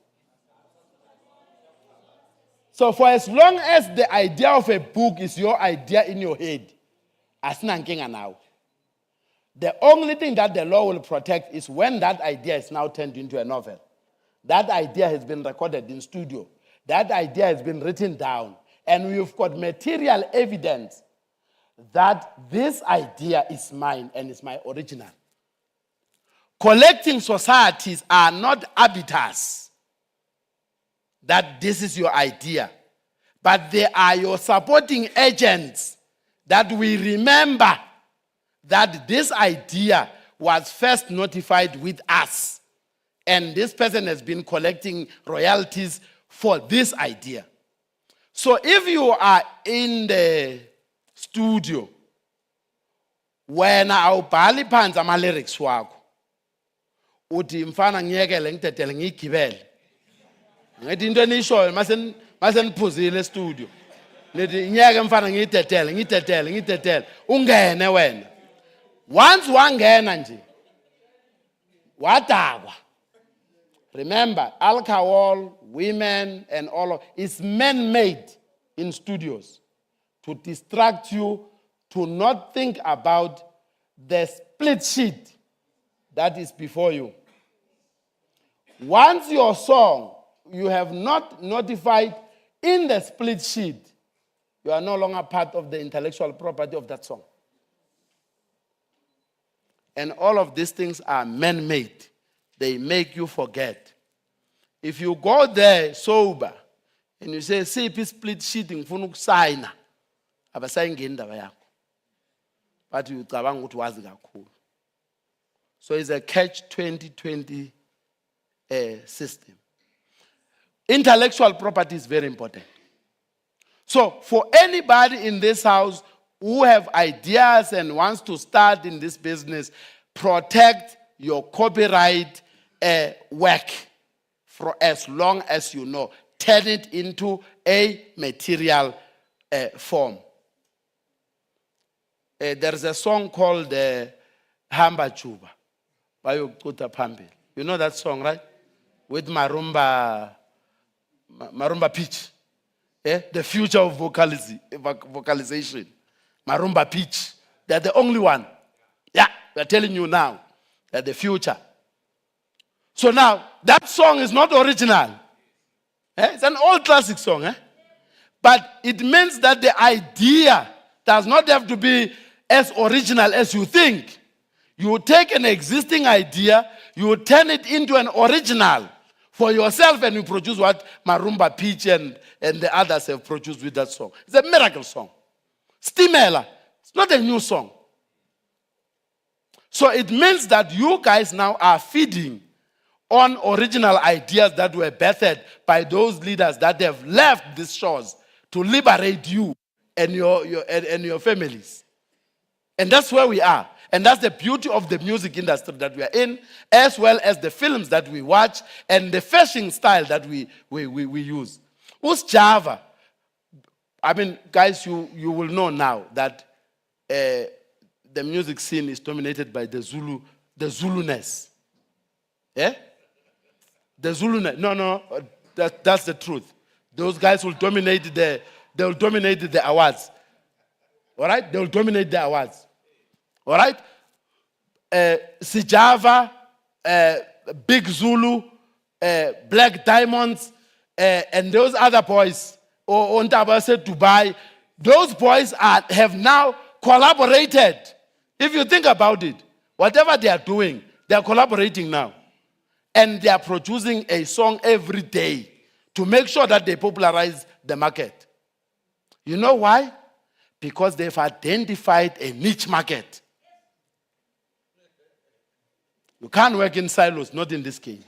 So for as long as the idea of a book is your idea in your head, asinankinga now. The only thing that the law will protect is when that idea is now turned into a novel. That idea has been recorded in studio. That idea has been written down. And we've got material evidence that this idea is mine and is my original. Collecting societies are not arbiters that this is your idea, but they are your supporting agents that we remember that this idea was first notified with us, and this person has been collecting royalties for this idea. So if you are in the studio, when awubhali phansi ama-lyrics wakho, uthi mfana ngiyekele ngidedele ngiyigibele, ngithi into enishoyo maseniphuzile estudio, nithi ngiyeke mfana ngiyidedele, ungene wena. Once wangena nje, wadakwa. Remember, alcohol, women, and all of it's man-made in studios to distract you, to not think about the split sheet that is before you. Once your song, you have not notified in the split sheet, you are no longer part of the intellectual property of that song. And all of these things are man-made. They make you forget. If you go there sober and you say, see, split sheet ngifuna ukusayina, abasayingeni indaba yakho. But you cabanga ukuthi wazi kakhulu. So it's a catch-20 system. Intellectual property is very important. So for anybody in this house who have ideas and wants to start in this business, protect your copyright work for as long as you know. Turn it into a material form. There's a song called Hamba Juba by Ukuta Pambil. You know that song, right? With Marumba Pitch. The future of vocalization. Marumba Pitch. They're the only one. Yeah, we're telling you now. They're the future. So now, that song is not original. It's an old classic song. But it means that the idea does not have to be as original as you think. You take an existing idea, you turn it into an original for yourself, and you produce what Marumba Peach and the others have produced with that song. It's a miracle song. Stimela. It's not a new song. So it means that you guys now are feeding on original ideas that were birthed by those leaders that have left these shores to liberate you and your families. And that's where we are. And that's the beauty of the music industry that we are in, as well as the films that we watch and the fashion style that we use. Who's Java? I mean, guys, you will know now that the music scene is dominated by the Zuluness. Yeah? The Zuluness. No, that's the truth. Those guys will dominate the awards. All right? They will dominate the awards. All right? Cciga, Big Zulu, Black Diamonds, and those other boys, or Ontabase Dubai, those boys have now collaborated. If you think about it, whatever they are doing, they are collaborating now. and they are producing a song every day to make sure that they popularize the market. You know why? Because they've identified a niche market. You can't work in silos, not in this game.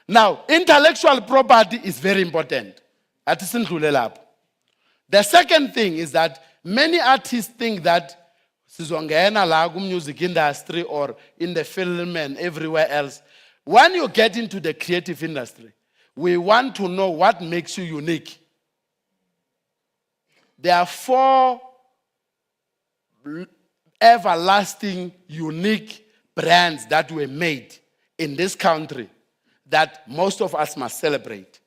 Now, intellectual property is very important. The second thing is that many artists think that sizongena la music industry or in the film and everywhere else. When you get into the creative industry, we want to know what makes you unique. There are 4 everlasting, unique brands that were made in this country that most of us must celebrate.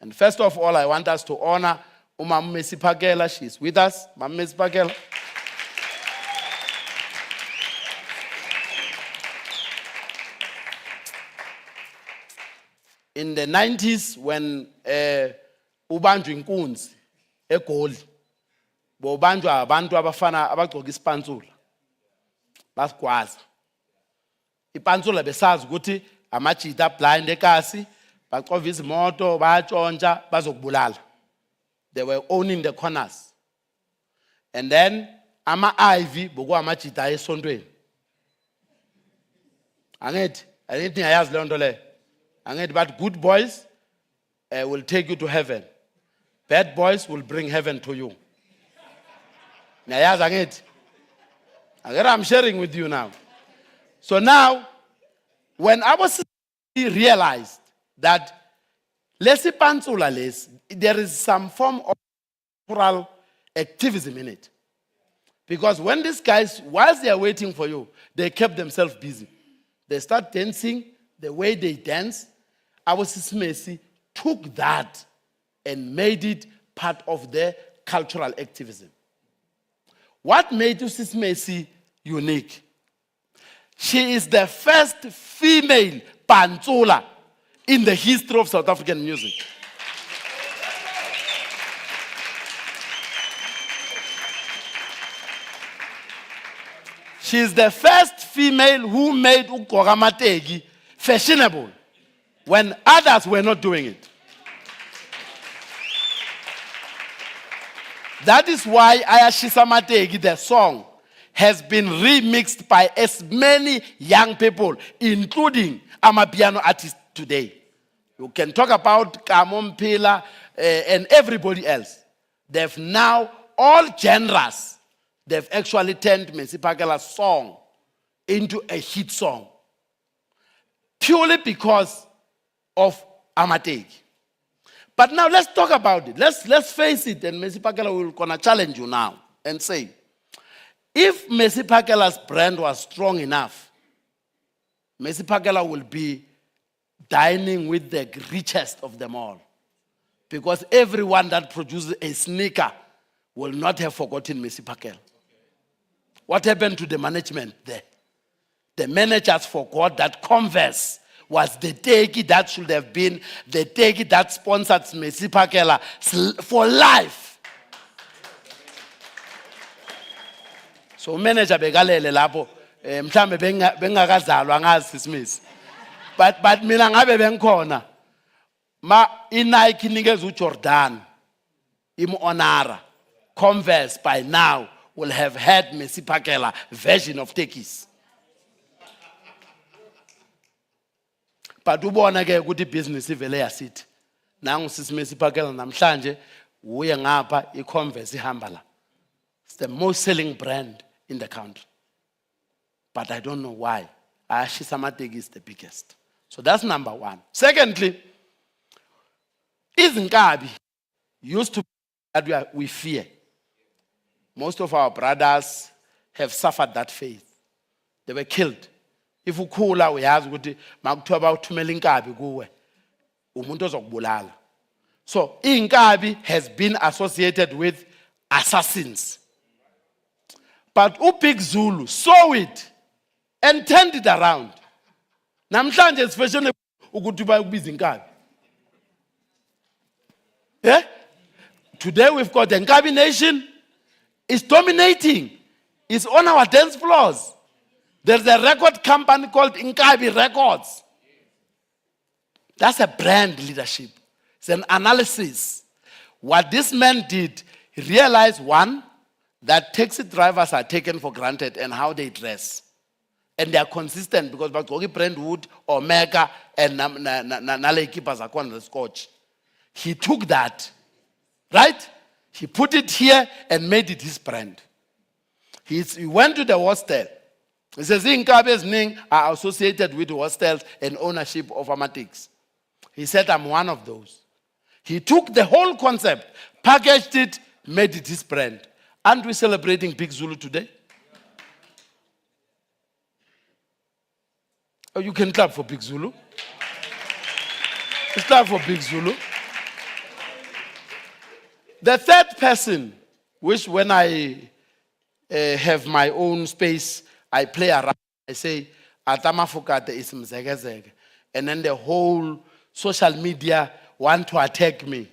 And first of all, I want us to honor Umam Mesipakela. She's with us. Mam Mesipakela. In the 90s, when ubanjwa inkunzi eGoli, bobanjwa abantu abafana abagcoka isipantsula basigwaza. Ipantsula besazi ukuthi amajita blind ekasi baqova izimoto bayatshontsha bazokubulala. They were owning the corners. And then ama-Ivy bokuamajita esontweni. Angithi ngiyayazi leyo nto leyo. But good boys will take you to heaven. Bad boys will bring heaven to you. I'm sharing with you now. So now, when our society realized that there is some form of cultural activism in it. Because when these guys, whilst they are waiting for you, they kept themselves busy. They start dancing the way they dance. Our Messi took that and made it part of their cultural activism. What made Messi unique? She is the first female pantsula in the history of South African music. She is the first female who made ukogamategi fashionable when others were not doing it. That is why Ayashisa Mategi, the song, has been remixed by as many young people, including amapiano artists today. You can talk about Kamon Pila and everybody else. They've now, all genres, they've actually turned Mesipakela's song into a hit song. Purely because of Amategi. But now let's talk about it. Let's face it, and Mesipakela will gonna challenge you now and say, if Mesipakela's brand was strong enough, Mesipakela will be dining with the richest of them all. Because everyone that produces a sneaker will not have forgotten Mesipakela. What happened to the management there? The managers forgot that Converse was the teki that should have been the teki that sponsored Mesipakela for life. So manager begalele lapho mhlambe bengakazalwa ngazi Smith. But mina ngabe bengikhona. Ma iNike nikeza uJordan imonara. Converse by now will have had Mesipakela version of tekis. But ubona ke ukuthi business ivele yasithi. Nangu sisi Mesipakela namhlanje uye ngapha iConverse ihamba la. It's the most selling brand in the country. But I don't know why. Ayashisa Mategi is the biggest. So that's number one. Secondly, izinkabi used to be that we fear. Most of our brothers have suffered that fate. They were killed. If ukhula uyazi ukuthi makuthiwa bawuthumela inkabi kuwe umuntu ozokubulala. So inkabi has been associated with assassins. But uBig Zulu saw it and turned it around. Namhlanje it's fashionable ukuthi bayibiza inkabi. Yeah? Today we've got the Nkabi Nation. It's dominating. It's on our dance floors. There's a record company called Nkabi Records. That's a brand leadership. It's an analysis. What this man did, he realized, one, that taxi drivers are taken for granted and how they dress. And they are consistent because Bagogi Brentwood, Omega, and Nale keepers are on the scotch. He took that, right? He put it here and made it his brand. He went to the hostel. He says, Inkabe's name are associated with hostels and ownership of Amatics. He said, I'm one of those. He took the whole concept, packaged it, made it his brand. Aren't we celebrating Big Zulu today? Oh, you can clap for Big Zulu. Let's clap for Big Zulu. The third person, which when I have my own space, I play around. I say, Atama Fukate is Mzegezeg. And then the whole social media want to attack me.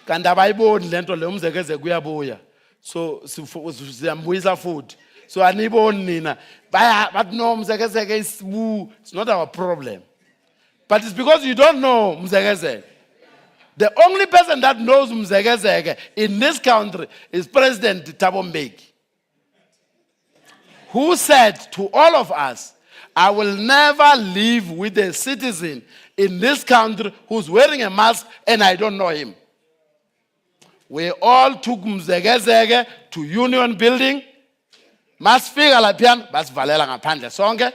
Kanda bayiboni lento le umzekeze kuyabuya. So siyambuisa food. So aniboni nina. But no umzekeze is woo. It's not our problem. But it's because you don't know umzekeze. The only person that knows umzekeze in this country is President Thabo Mbeki, who said to all of us, I will never live with a citizen in this country who's wearing a mask and I don't know him. We all took Mzegezege to Union Building. Masfika lapian, bas valela ngaphandle sonke.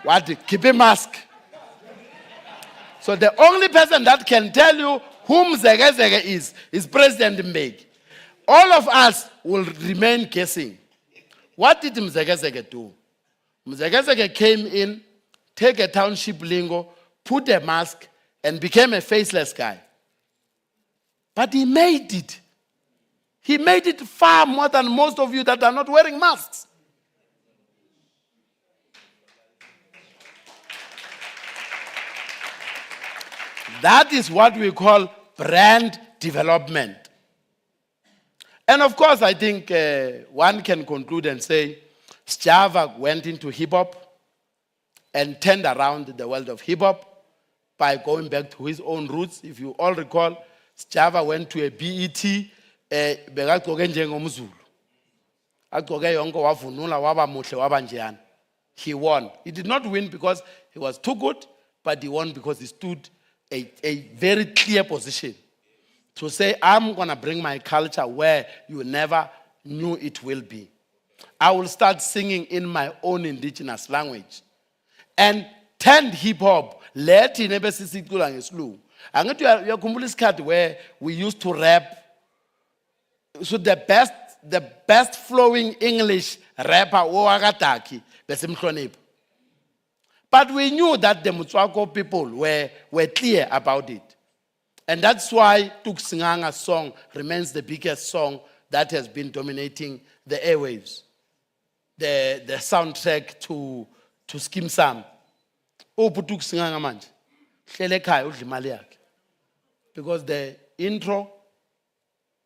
What? Keep a mask. So the only person that can tell you who Mzegezege is President Mbeki. All of us will remain guessing. What did Mzegezege do? Mzegezege came in, take a township lingo, put a mask, and became a faceless guy. But he made it. He made it far more than most of you that are not wearing masks. That is what we call brand development. And of course, I think one can conclude and say, Cciga went into hip-hop and turned around the world of hip-hop by going back to his own roots. If you all recall, Cciga went to a BET, he won. He did not win because he was too good, but he won because he stood a very clear position to say, I'm going to bring my culture where you never knew it will be. I will start singing in my own indigenous language. And turned hip-hop, let in ebesisicula ngeslu. Angithi uyakhumbula isikhathi where we used to rap. So the best flowing English rapper owakadaki besimhlonipha. But we knew that the Motswako people were clear about it. And that's why Cciga's song remains the biggest song that has been dominating the airwaves. The soundtrack to Skim Sam. Cciga manje. Hlele ekhaya udla imali yakhe. Because the intro,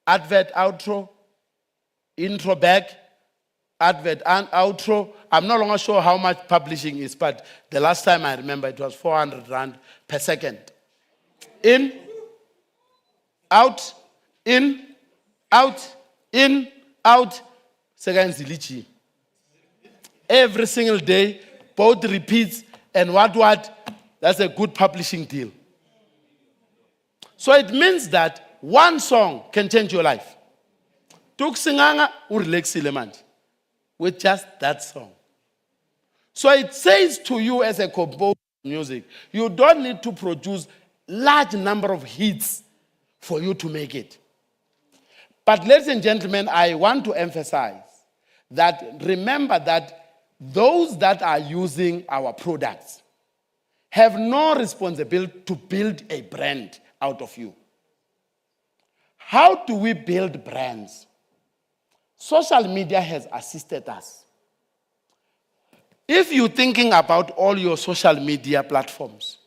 advert, outro, intro back, advert and outro. I'm no longer sure how much publishing is, but the last time I remember it was 400 rand per second. In, out, in, out, in, out. Second zilichi. Every single day, both repeats and what? That's a good publishing deal. So it means that one song can change your life. Cciga urelexile manje with just that song. So it says to you as a composer of music, you don't need to produce large number of hits for you to make it. But ladies and gentlemen, I want to emphasize that remember that those that are using our products have no responsibility to build a brand out of you. How do we build brands? Social media has assisted us. If you're thinking about all your social media platforms,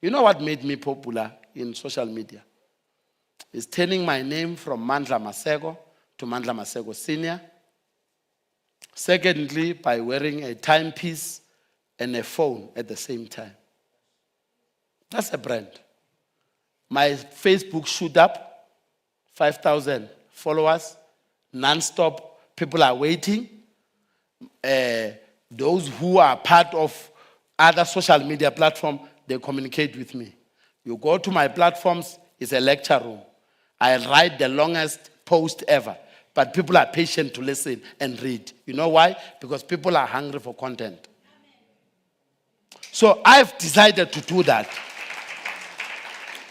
you know what made me popular in social media? It's turning my name from Mandla Maseko to Mandla Maseko Senior. Secondly, by wearing a timepiece and a phone at the same time. That's a brand. My Facebook shoot up, 5,000 followers, non-stop. People are waiting. Those who are part of other social media platforms, they communicate with me. You go to my platforms, it's a lecture room. I write the longest post ever, but people are patient to listen and read. You know why? Because people are hungry for content. So I've decided to do that.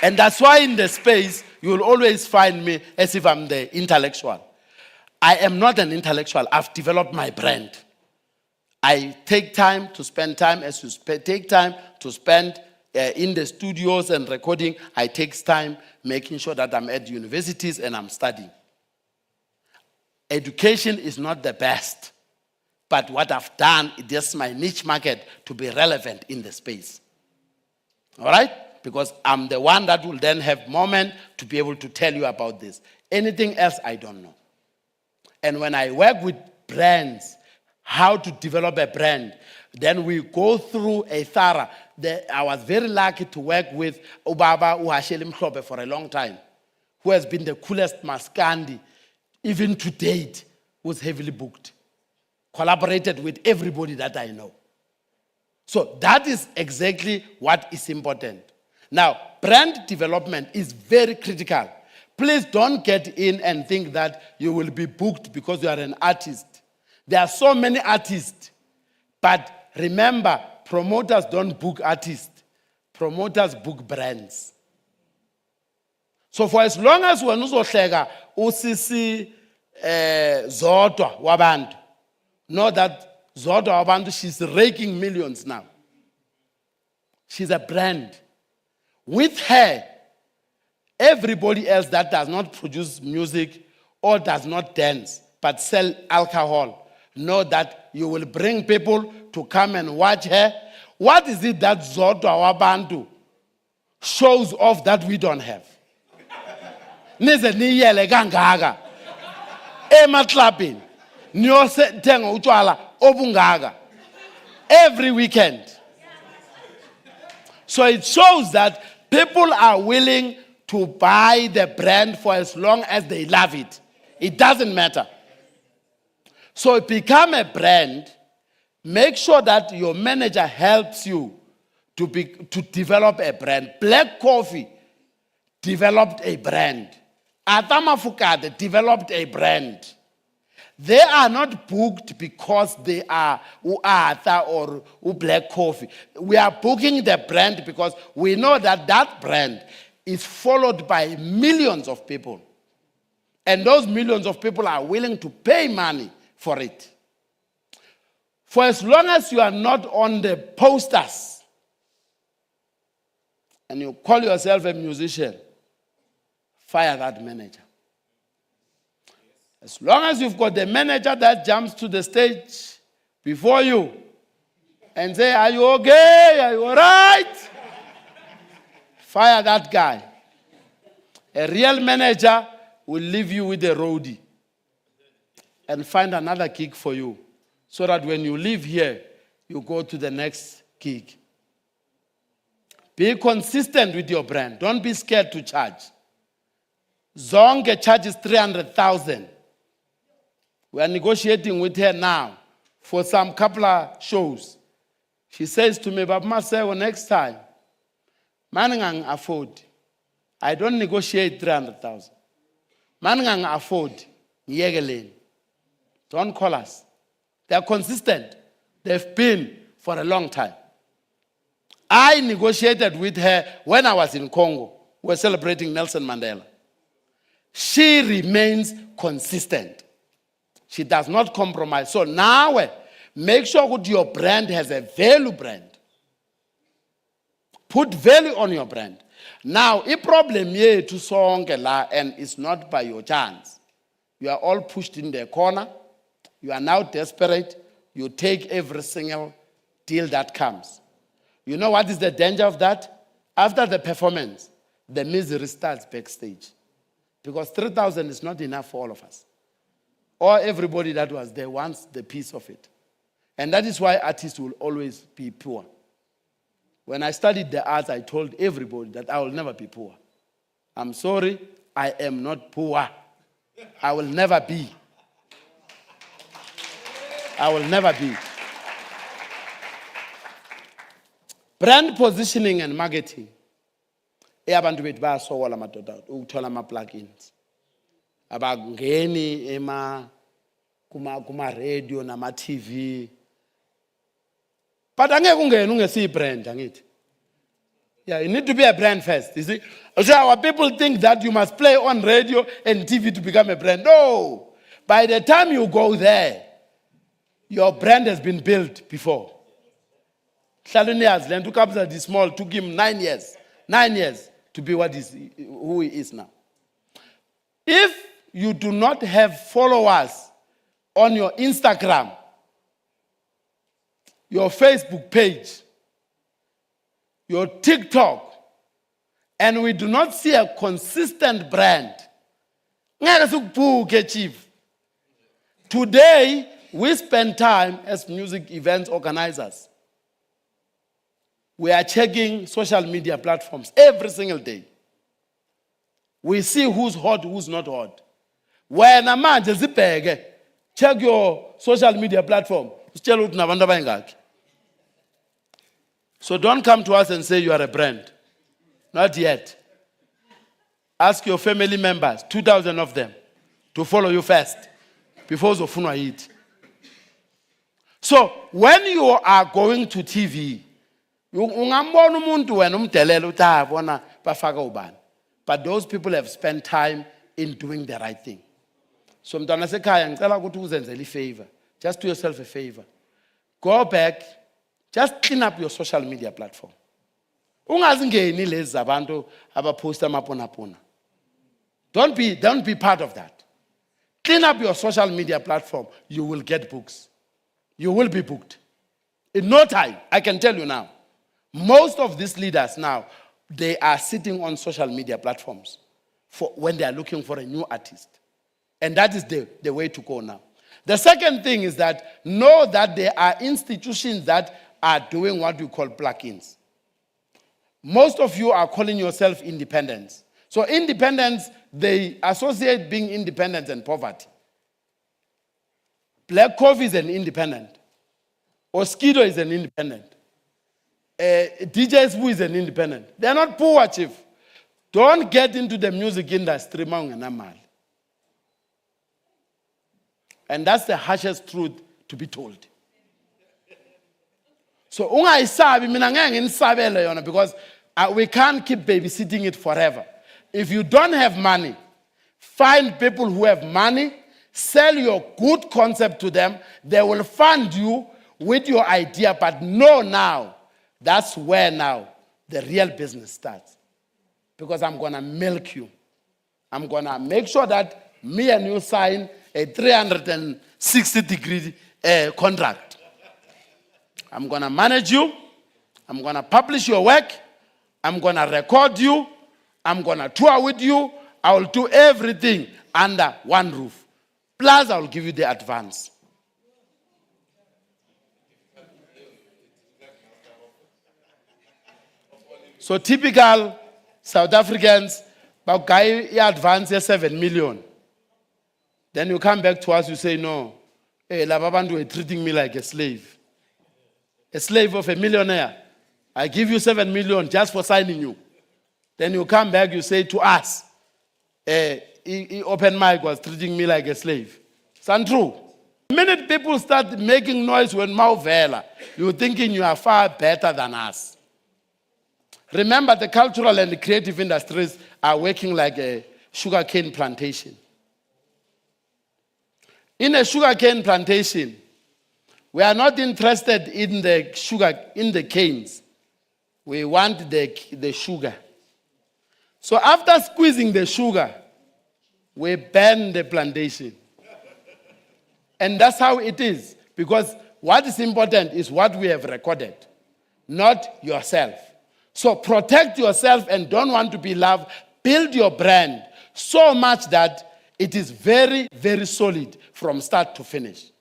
And that's why in the space, you'll always find me as if I'm the intellectual. I am not an intellectual. I've developed my brand. I take time to spend time as you take time to spend in the studios and recording. I take time making sure that I'm at universities and I'm studying. Education is not the best, but what I've done is just my niche market to be relevant in the space. All right? Because I'm the one that will then have moment to be able to tell you about this. Anything else, I don't know. And when I work with brands, how to develop a brand, then we go through a thorough. I was very lucky to work with Ubaba Uhasheli Mhlope for a long time, who has been the coolest maskandi, even to date, who's heavily booked. Collaborated with everybody that I know. So that is exactly what is important. Now, brand development is very critical. Please don't get in and think that you will be booked because you are an artist. There are so many artists. But remember, promoters don't book artists. Promoters book brands. So for as long as we're not usisi Zodwa wabantu, know that Zodwa wabantu, she's raking millions now. She's a brand. With her, everybody else that does not produce music or does not dance but sell alcohol, know that you will bring people to come and watch her. What is it that Zodwa wabantu shows off that we don't have? Nize niyele kangaka emaklabini niyothenga utshwala obungaka every weekend. So it shows that people are willing to buy the brand for as long as they love it. It doesn't matter. So become a brand. Make sure that your manager helps you to develop a brand. Black Coffee developed a brand. Atama Fukade developed a brand. They are not booked because they are Uata or Black Coffee. We are booking the brand because we know that that brand is followed by millions of people. And those millions of people are willing to pay money for it. For as long as you are not on the posters and you call yourself a musician, fire that manager. As long as you've got the manager that jumps to the stage before you and say, "Are you okay? Are you all right?" Fire that guy. A real manager will leave you with a roadie and find another gig for you so that when you leave here, you go to the next gig. Be consistent with your brand. Don't be scared to charge. Zonke charges 300,000. We are negotiating with her now for some couple of shows. She says to me, "Baba Maseko, next time, man afford. I don't negotiate 300,000. Man afford. Don't call us." They are consistent. They've been for a long time. I negotiated with her when I was in Congo. We were celebrating Nelson Mandela. She remains consistent. She does not compromise. So now, make sure that your brand has a value brand. Put value on your brand. Now, a problem here to sonke la, and it's not by your chance. You are all pushed in the corner. You are now desperate. You take every single deal that comes. You know what is the danger of that? After the performance, the misery starts backstage. Because 3,000 is not enough for all of us. Or everybody that was there wants the piece of it. And that is why artists will always be poor. When I studied the arts, I told everybody that I will never be poor. I'm sorry, I am not poor. I will never be. I will never be. Brand positioning and marketing. Abantu bethu bayasokola madoda ukuthola ama-plugins. Abangeni kuma radio nama TV. But angeke ungene ungesiyi brand angithi. Yeah, you need to be a brand first. You see, so our people think that you must play on radio and TV to become a brand. No, by the time you go there, your brand has been built before. Shalinias, Lentu Kabza the small took him 9 years. 9 years to be who he is now. If you do not have followers on your Instagram, your Facebook page, your TikTok, and we do not see a consistent brand, chief. Today, we spend time as music events organizers. We are checking social media platforms every single day. We see who's hot, who's not hot. When a man just check your social media platform. So don't come to us and say you are a brand. Not yet. Ask your family members, 2,000 of them, to follow you first before Zofunwa eat. So when you are going to TV, but those people have spent time in doing the right thing. So mntwana sekhaya ngicela ukuthi uzenzele favor. Just do yourself a favor. Go back, just clean up your social media platform. Ungazingeni lezi zabantu abaposta amapona. Don't be part of that. Clean up your social media platform. You will get books. You will be booked. In no time, I can tell you now. Most of these leaders now, they are sitting on social media platforms for when they are looking for a new artist. And that is the way to go now. The second thing is that know that there are institutions that are doing what we call plug-ins. Most of you are calling yourself independents. So independents, they associate being independent and poverty. Black Coffee is an independent. Oskido is an independent. DJ Sbu is an independent. They're not poor, chief. Don't get into the music industry, and that's the harshest truth to be told. So, because we can't keep babysitting it forever. If you don't have money, find people who have money, sell your good concept to them. They will fund you with your idea, but know now, that's where now the real business starts. Because I'm going to milk you. I'm going to make sure that me and you sign a 360-degree contract. I'm going to manage you. I'm going to publish your work. I'm going to record you. I'm going to tour with you. I will do everything under one roof. Plus, I will give you the advance. So typical South Africans, advance 7 million. Then you come back to us, you say, no, hey, Lababandu are treating me like a slave. A slave of a millionaire. I give you 7 million just for signing you. Then you come back, you say to us, Open Mic was treating me like a slave. It's untrue. The minute people start making noise when Mauvela, you're thinking you are far better than us. Remember, the cultural and the creative industries are working like a sugarcane plantation. In a sugarcane plantation, we are not interested in the sugar, in the canes. We want the sugar. So after squeezing the sugar, we burn the plantation. And that's how it is. Because what is important is what we have recorded, not yourself. So protect yourself and don't want to be loved. Build your brand so much that it is very, very solid from start to finish.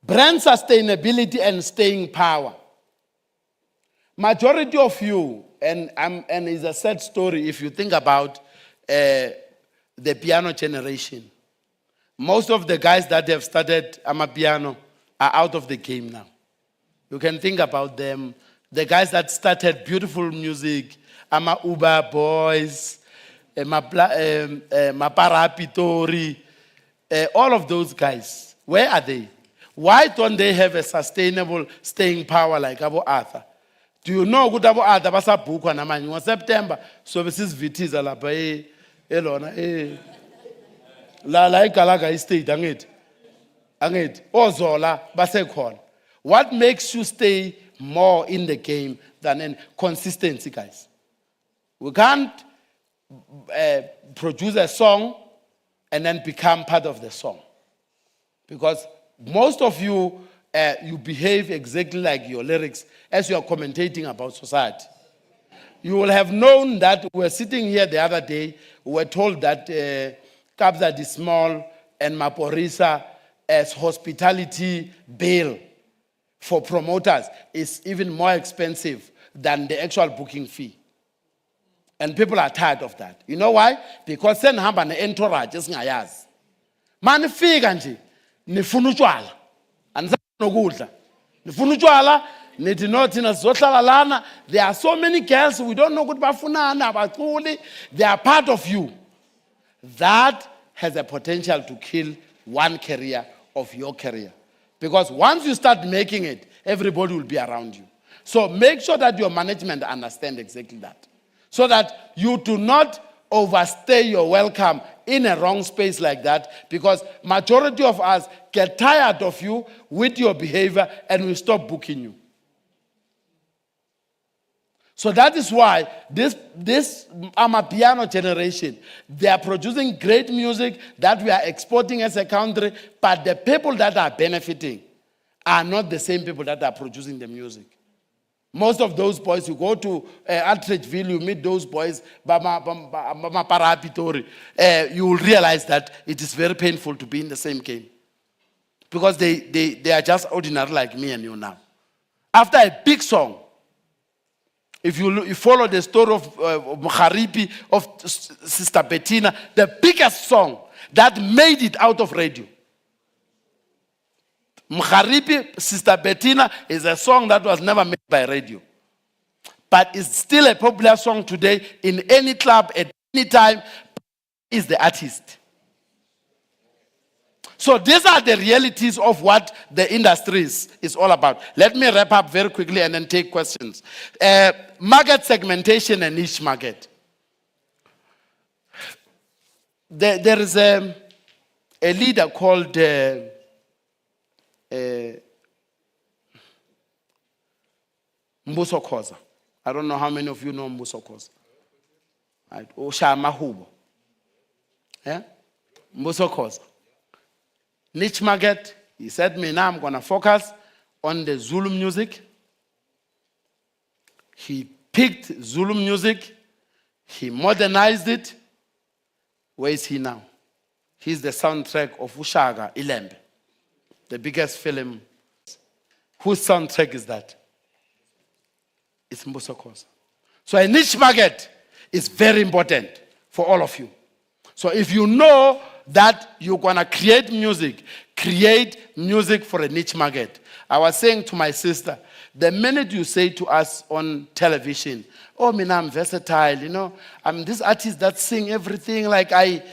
Brand sustainability and staying power. Majority of you, and it's a sad story if you think about the piano generation. Most of the guys that have started Amapiano are out of the game now. You can think about them. The guys that started beautiful music, Ama Uba Boys, Mapara Pitori, all of those guys. Where are they? Why don't they have a sustainable staying power like Abu Arthur? Do you know good Abu Arthur basa bukwa na manje ngo September so besizivithiza lapha elona la igalaga estate angithi ozola basekhona. What makes you stay more in the game than in consistency, guys? We can't produce a song and then become part of the song. Because most of you, you behave exactly like your lyrics as you are commentating about society. You will have known that we were sitting here the other day, we were told that Kabza the Small and Maporisa as hospitality bill for promoters is even more expensive than the actual booking fee. And people are tired of that. You know why? Because sen hamba ne entourage esingayazi. Manifika nje nifuna utshwala. Anizange nokudla. Nifuna utshwala nithi nothi sizohlala lana. There are so many girls we don't know ukuthi bafunani abaculi. They are part of you. That has a potential to kill one career of your career. Because once you start making it, everybody will be around you. So make sure that your management understand exactly that. So that you do not overstay your welcome in a wrong space like that. Because majority of us get tired of you with your behavior and we stop booking you. So that is why this Amapiano generation, they are producing great music that we are exporting as a country, but the people that are benefiting are not the same people that are producing the music. Most of those boys, you go to Altridgeville, you meet those boys, you will realize that it is very painful to be in the same game. Because they are just ordinary like me and you now. After a big song, if you follow the story of Mkharipi, of Sister Bettina, the biggest song that made it out of radio. Mkharipi, Sister Bettina is a song that was never made by radio. But it's still a popular song today in any club at any time. Is the artist. So these are the realities of what the industry is all about. Let me wrap up very quickly and then take questions. Market segmentation and niche market. There is a leader called Mbuso Khoza. I don't know how many of you know Mbuso Khoza. Right. Oshama Hubo. Yeah? Mbuso Khoza. Niche market, he said, me now I'm going to focus on the Zulu music. He picked Zulu music. He modernized it. Where is he now? He's the soundtrack of Cciga, Ilembe, the biggest film. Whose soundtrack is that? It's Mbuso Khoza. So a niche market is very important for all of you. So if you know that you're going to create music for a niche market. I was saying to my sister, the minute you say to us on television, oh, I'm versatile, you know, I'm this artist that sing everything, like I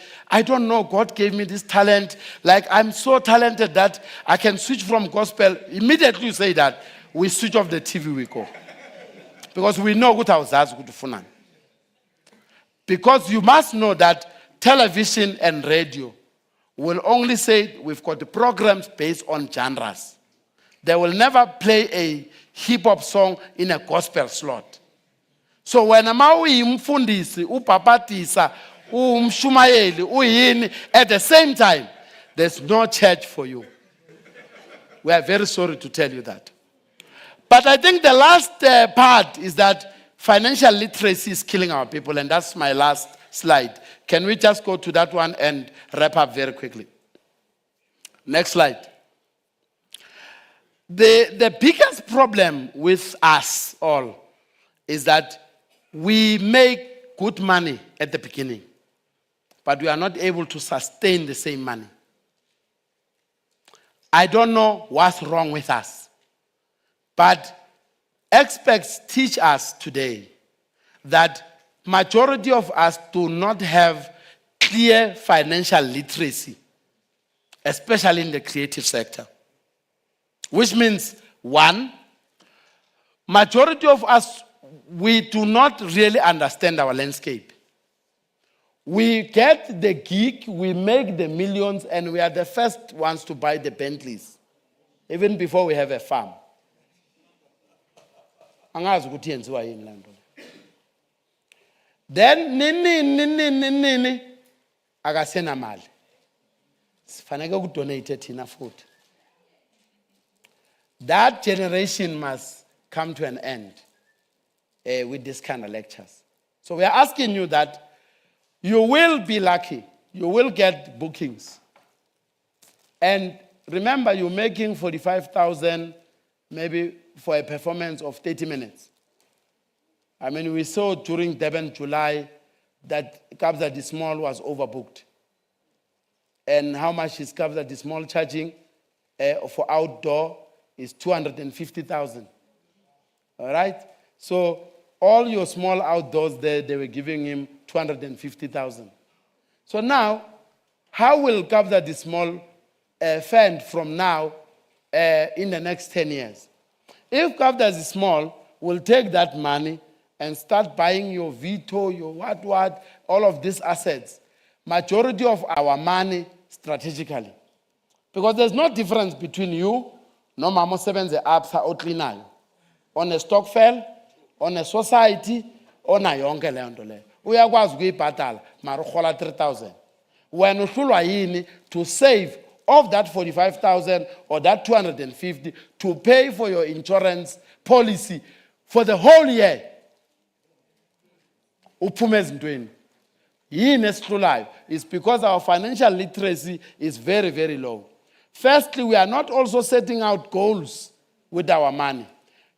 don't know, God gave me this talent, like I'm so talented that I can switch from gospel. Immediately you say that, we switch off the TV, we go. Because we know what I was asked to funan. Because you must know that television and radio will only say we've got the programs based on genres. They will never play a hip-hop song in a gospel slot. So when umfundisi, upapatisa, umshumayeli, uyini, at the same time, there's no church for you. We are very sorry to tell you that. But I think the last part is that financial literacy is killing our people, and that's my last slide. Can we just go to that one and wrap up very quickly? Next slide. The biggest problem with us all is that we make good money at the beginning, but we are not able to sustain the same money. I don't know what's wrong with us, but experts teach us today that majority of us do not have clear financial literacy, especially in the creative sector. Which means, one, majority of us, we do not really understand our landscape. We get the gig, we make the millions, and we are the first ones to buy the Bentleys, even before we have a farm. Angazi ukuthi yenziwa yini le nto. Then nini akasena mali. Sifanele ukudonate thina futhi. That generation must come to an end with this kind of lectures. So we are asking you that you will be lucky. You will get bookings. And remember, you're making 45,000 maybe for a performance of 30 minutes. I mean, we saw during Durban, July, that Kabza the Small was overbooked. And how much is Kabza the Small charging for outdoor is 250,000. All right? So all your small outdoors there, they were giving him 250,000. So now, how will Kabza the Small fend from now in the next 10 years? If Kabza the Small will take that money and start buying your Vito, your what, all of these assets, majority of our money strategically. Because there's no difference between you, no mama sebenze apsa otlinayo, on a stokvel, on a society, on a yonke le nto le. Uyakwazi ukuyibhatala mara urhola 3,000. When uhlulwa yini to save of that 45,000 or that 250 to pay for your insurance policy for the whole year. Uphume ezintweni. Yini esihlulayo is because our financial literacy is very, very low. Firstly, we are not also setting out goals with our money.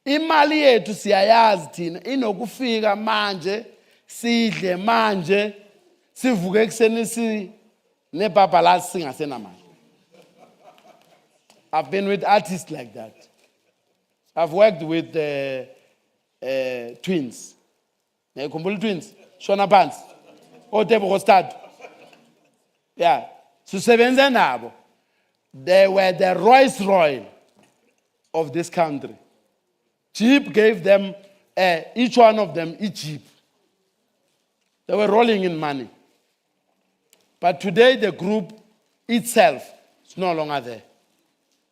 Imali yethu siyayazi thina inokufika manje, sidle manje, sivuke ekseni nebhabhalazi singasenamali. I've been with artists like that. I've worked with twins. Nekhumbula twins, Shona Pants, Otebo Kostad. Yeah, susebenza nabo. They were the Rolls-Royce of this country. Jeep gave them, each one of them, each Jeep. They were rolling in money. But today, the group itself is no longer there.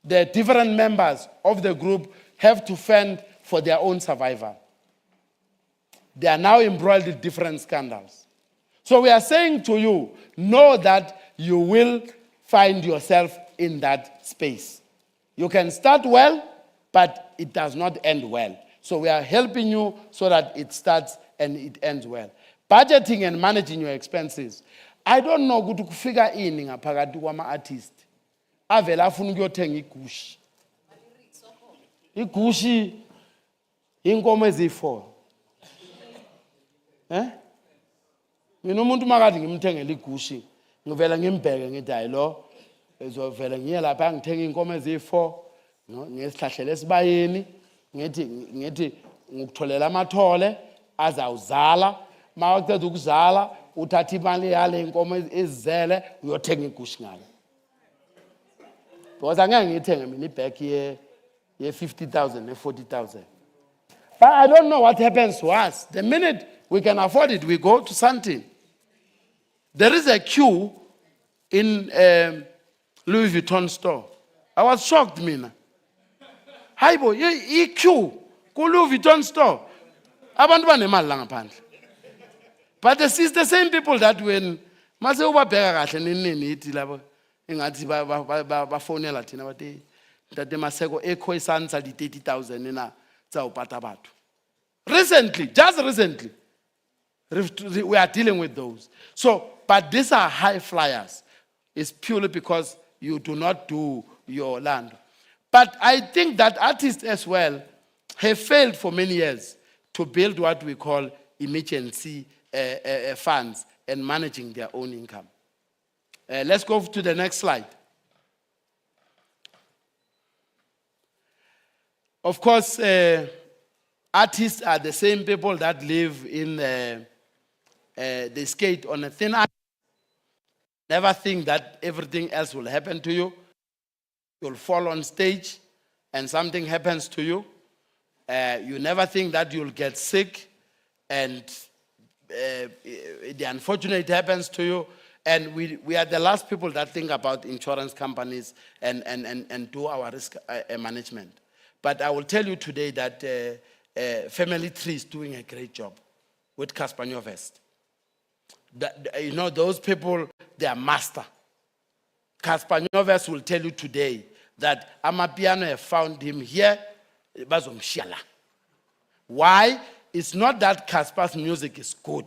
The different members of the group have to fend for their own survival. They are now embroiled in different scandals. So we are saying to you, know that you will find yourself in that space. You can start well, but it does not end well. So we are helping you so that it starts and it ends well. Budgeting and managing your expenses. I don't know ukuthi kufika ini ngaphakathi kwama-artist. Avela afuna ukuyothenga igushi. Igushi inkomo eziyi-4. Mina umuntu makathi ngimthengele igushi, ngivela ngimbheke ngithi hayi lo ezovela ngiye lapha ngithenga inkomo eziyi-4, ngesihlahlele esibayeni, ngithi ngikutholela amathole azawuzala, mawuqeda ukuzala uthatha imali yale inkomo ezizele uyothenga igushi ngalo. Because angeke ngithenge mina ibhek ye 50,000 ne 40,000. But I don't know what happens to us. The minute we can afford it, we go to something. There is a queue in Louis Vuitton store. I was shocked, mina. Hi boy, you queue ku Louis Vuitton store. Abantu banemali la ngaphandle. But this is the same people that when mase ubabheka kahle nini ithi labo engathi bafonela thina bathi Tate Maseko ekho isansa di 30,000 na tsa upata batho. Recently, just recently, we are dealing with those. So, but these are high flyers. It's purely because you do not do your land. But I think that artists as well have failed for many years to build what we call emergency funds and managing their own income. Let's go to the next slide. Of course, artists are the same people that live in they skate on a thin ice. Never think that everything else will happen to you. You'll fall on stage and something happens to you. You never think that you'll get sick and the unfortunate happens to you. And we are the last people that think about insurance companies and do our risk management. But I will tell you today that Family Tree is doing a great job with Casper Nyovest. You know, those people, they are master. Casper Nyovest will tell you today that Amapiano have found him here. Why? It's not that Casper's music is good.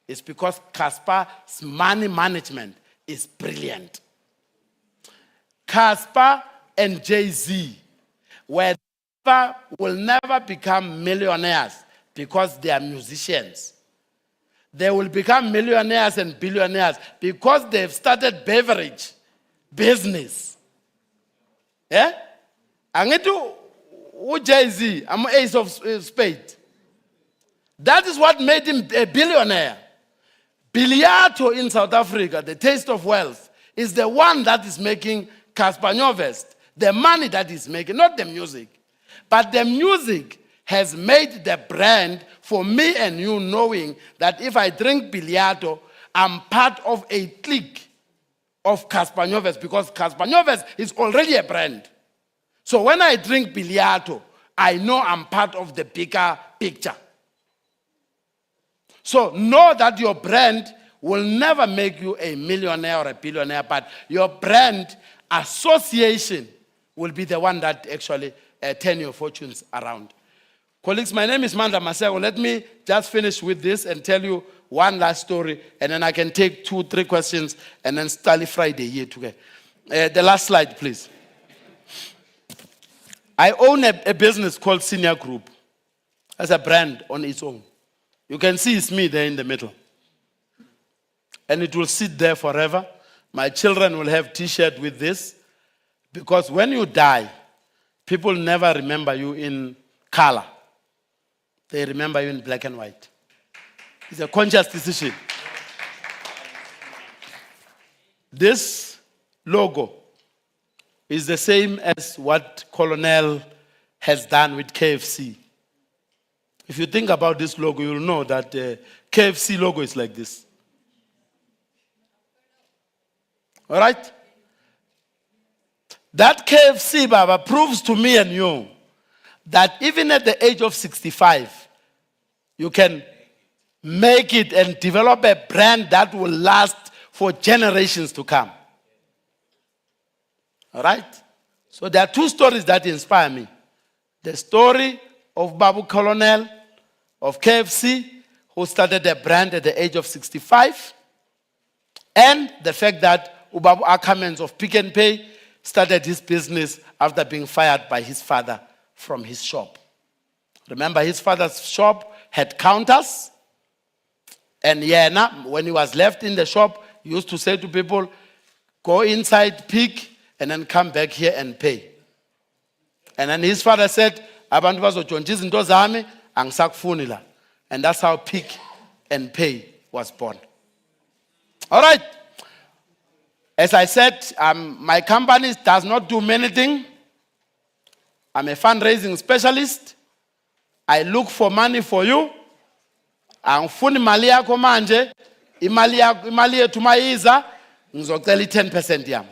It's because Casper's money management is brilliant. Casper and Jay-Z will never become millionaires because they are musicians. They will become millionaires and billionaires because they've started beverage business. Yeah? Angitu Jay-Z, I'm ace of spades. That is what made him a billionaire. Biliato in South Africa, the taste of wealth, is the one that is making Casper Nyovest the money that he's making, not the music. But the music has made the brand for me and you, knowing that if I drink Biliato, I'm part of a clique of Casper Nyovest, because Casper Nyovest is already a brand. So when I drink Biliato, I know I'm part of the bigger picture. So know that your brand will never make you a millionaire or a billionaire, but your brand association will be the one that actually turn your fortunes around. Colleagues, my name is Mandla Maseko. Let me just finish with this and tell you one last story, and then I can take 2-3 questions, and then Stally Friday here together. The last slide, please. I own a business called Senior Group as a brand on its own. You can see it's me there in the middle. And it will sit there forever. My children will have T-shirt with this, because when you die, people never remember you in color. They remember you in black and white. It's a conscious decision. This logo is the same as what Colonel has done with KFC. If you think about this logo, you'll know that KFC logo is like this. All right? That KFC, Baba, proves to me and you that even at the age of 65, you can make it and develop a brand that will last for generations to come. All right? So there are 2 stories that inspire me. The story of Babu Colonel of KFC, who started a brand at the age of 65, and the fact that Ubabu Ackermans of Pick n Pay started his business after being fired by his father from his shop. Remember, his father's shop had counters, and when he was left in the shop, he used to say to people, go inside, pick, and then come back here and pay. And then his father said, abantu bazontshontsha izinto zami angisakufuni la. And that's how Pick n Pay was born. All right. As I said, my company does not do many things. I'm a fundraising specialist. I look for money for you. Angifuni imali yakho manje, imali yethu mayiza, ngizocela 10% yami.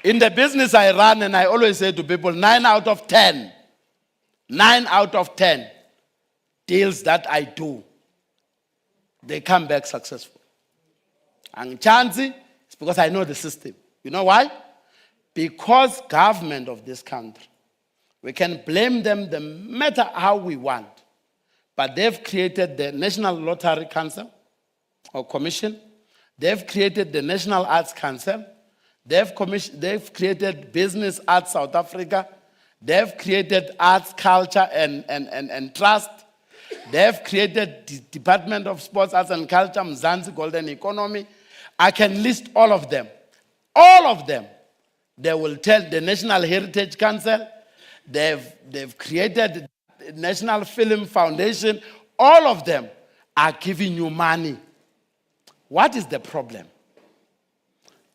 In the business I run, and I always say to people, 9 out of 10 deals that I do, they come back successful. And chancy, it's because I know the system. You know why? Because government of this country, we can blame them no matter how we want, but they've created the National Lottery Council, or commission. They've created the National Arts Council. They've created Business Arts South Africa. They've created Arts, Culture, and Trust. They've created the Department of Sports, Arts and Culture, Mzansi Golden Economy. I can list all of them. All of them. They will tell the National Heritage Council. They've created the National Film Foundation. All of them are giving you money. What is the problem?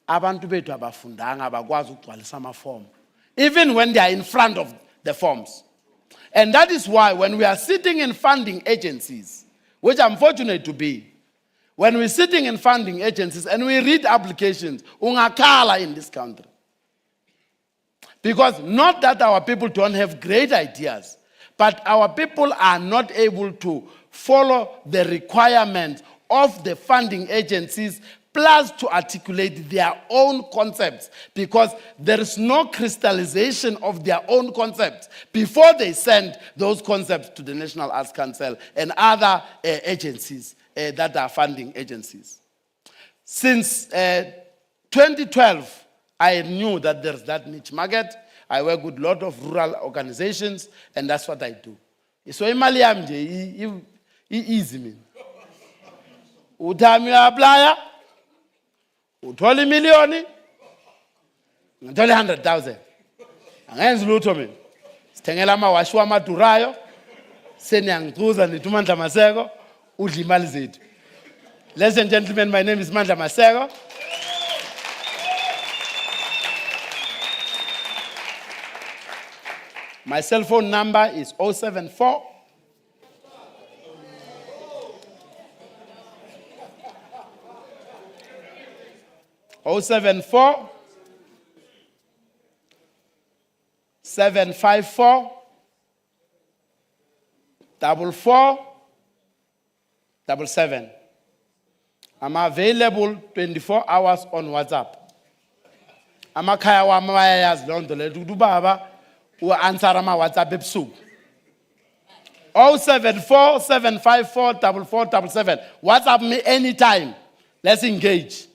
Abantu bethu abafundanga abakwazi ukugcwalisa amaform, even when they are in front of the forms. And that is why when we are sitting in funding agencies, which I'm fortunate to be, when we're sitting in funding agencies and we read applications, ungakhala in this country. Because not that our people don't have great ideas, but our people are not able to follow the requirements of the funding agencies, plus to articulate their own concepts, because there is no crystallization of their own concepts before they send those concepts to the National Arts Council and other agencies that are funding agencies. Since 2012, I knew that there's that niche market. I work with a lot of rural organizations, and that's what I do. So imali yami nje easy mina. Uthami uyaplya, uthola imiliyoni, ngithola 100,000. Angenzi lutho mina. Sithengela amawashi amadurayo, seniyangicuza nithi uMandla Maseko, udla imali zethu. Ladies and gentlemen, my name is Mandla Maseko. My cell phone number is 074 074 754 4477. I'm available 24 hours on WhatsApp. Amakhaya wami bayayazi loo nto leyo ukuthi ubaba u-answer ama-WhatsApp ebusuku. 074 754 4477. WhatsApp me anytime. Let's engage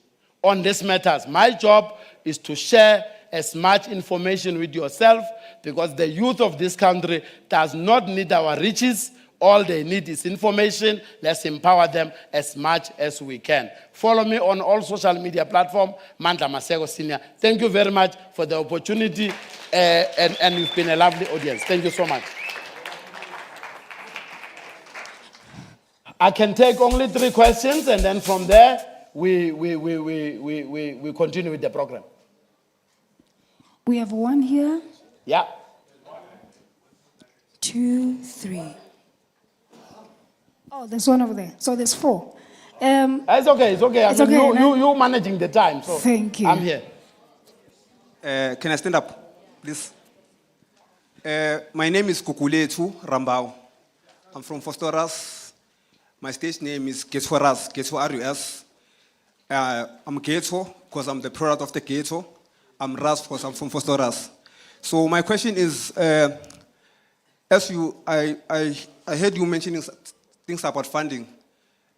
on these matters. My job is to share as much information with yourself, because the youth of this country does not need our riches. All they need is information. Let's empower them as much as we can. Follow me on all social media platforms, Mandla Maseko Senior. Thank you very much for the opportunity, and you've been a lovely audience. Thank you so much. I can take only 3 questions, and then from there, we continue with the program. We have one here. Yeah. 2, 3. Oh, there's one over there. So there's 4. It's okay. It's okay. It's okay, You're managing the time. So thank you. I'm here. Can I stand up, please? My name is Kukuletu Rambao. I'm from Fostoras. My stage name is Ghetto-RUS, Ghetto-RUS. I'm Ghetto because I'm the product of the Ghetto. I'm Ras because I'm from Fostoras. So my question is, I heard you mentioning things about funding.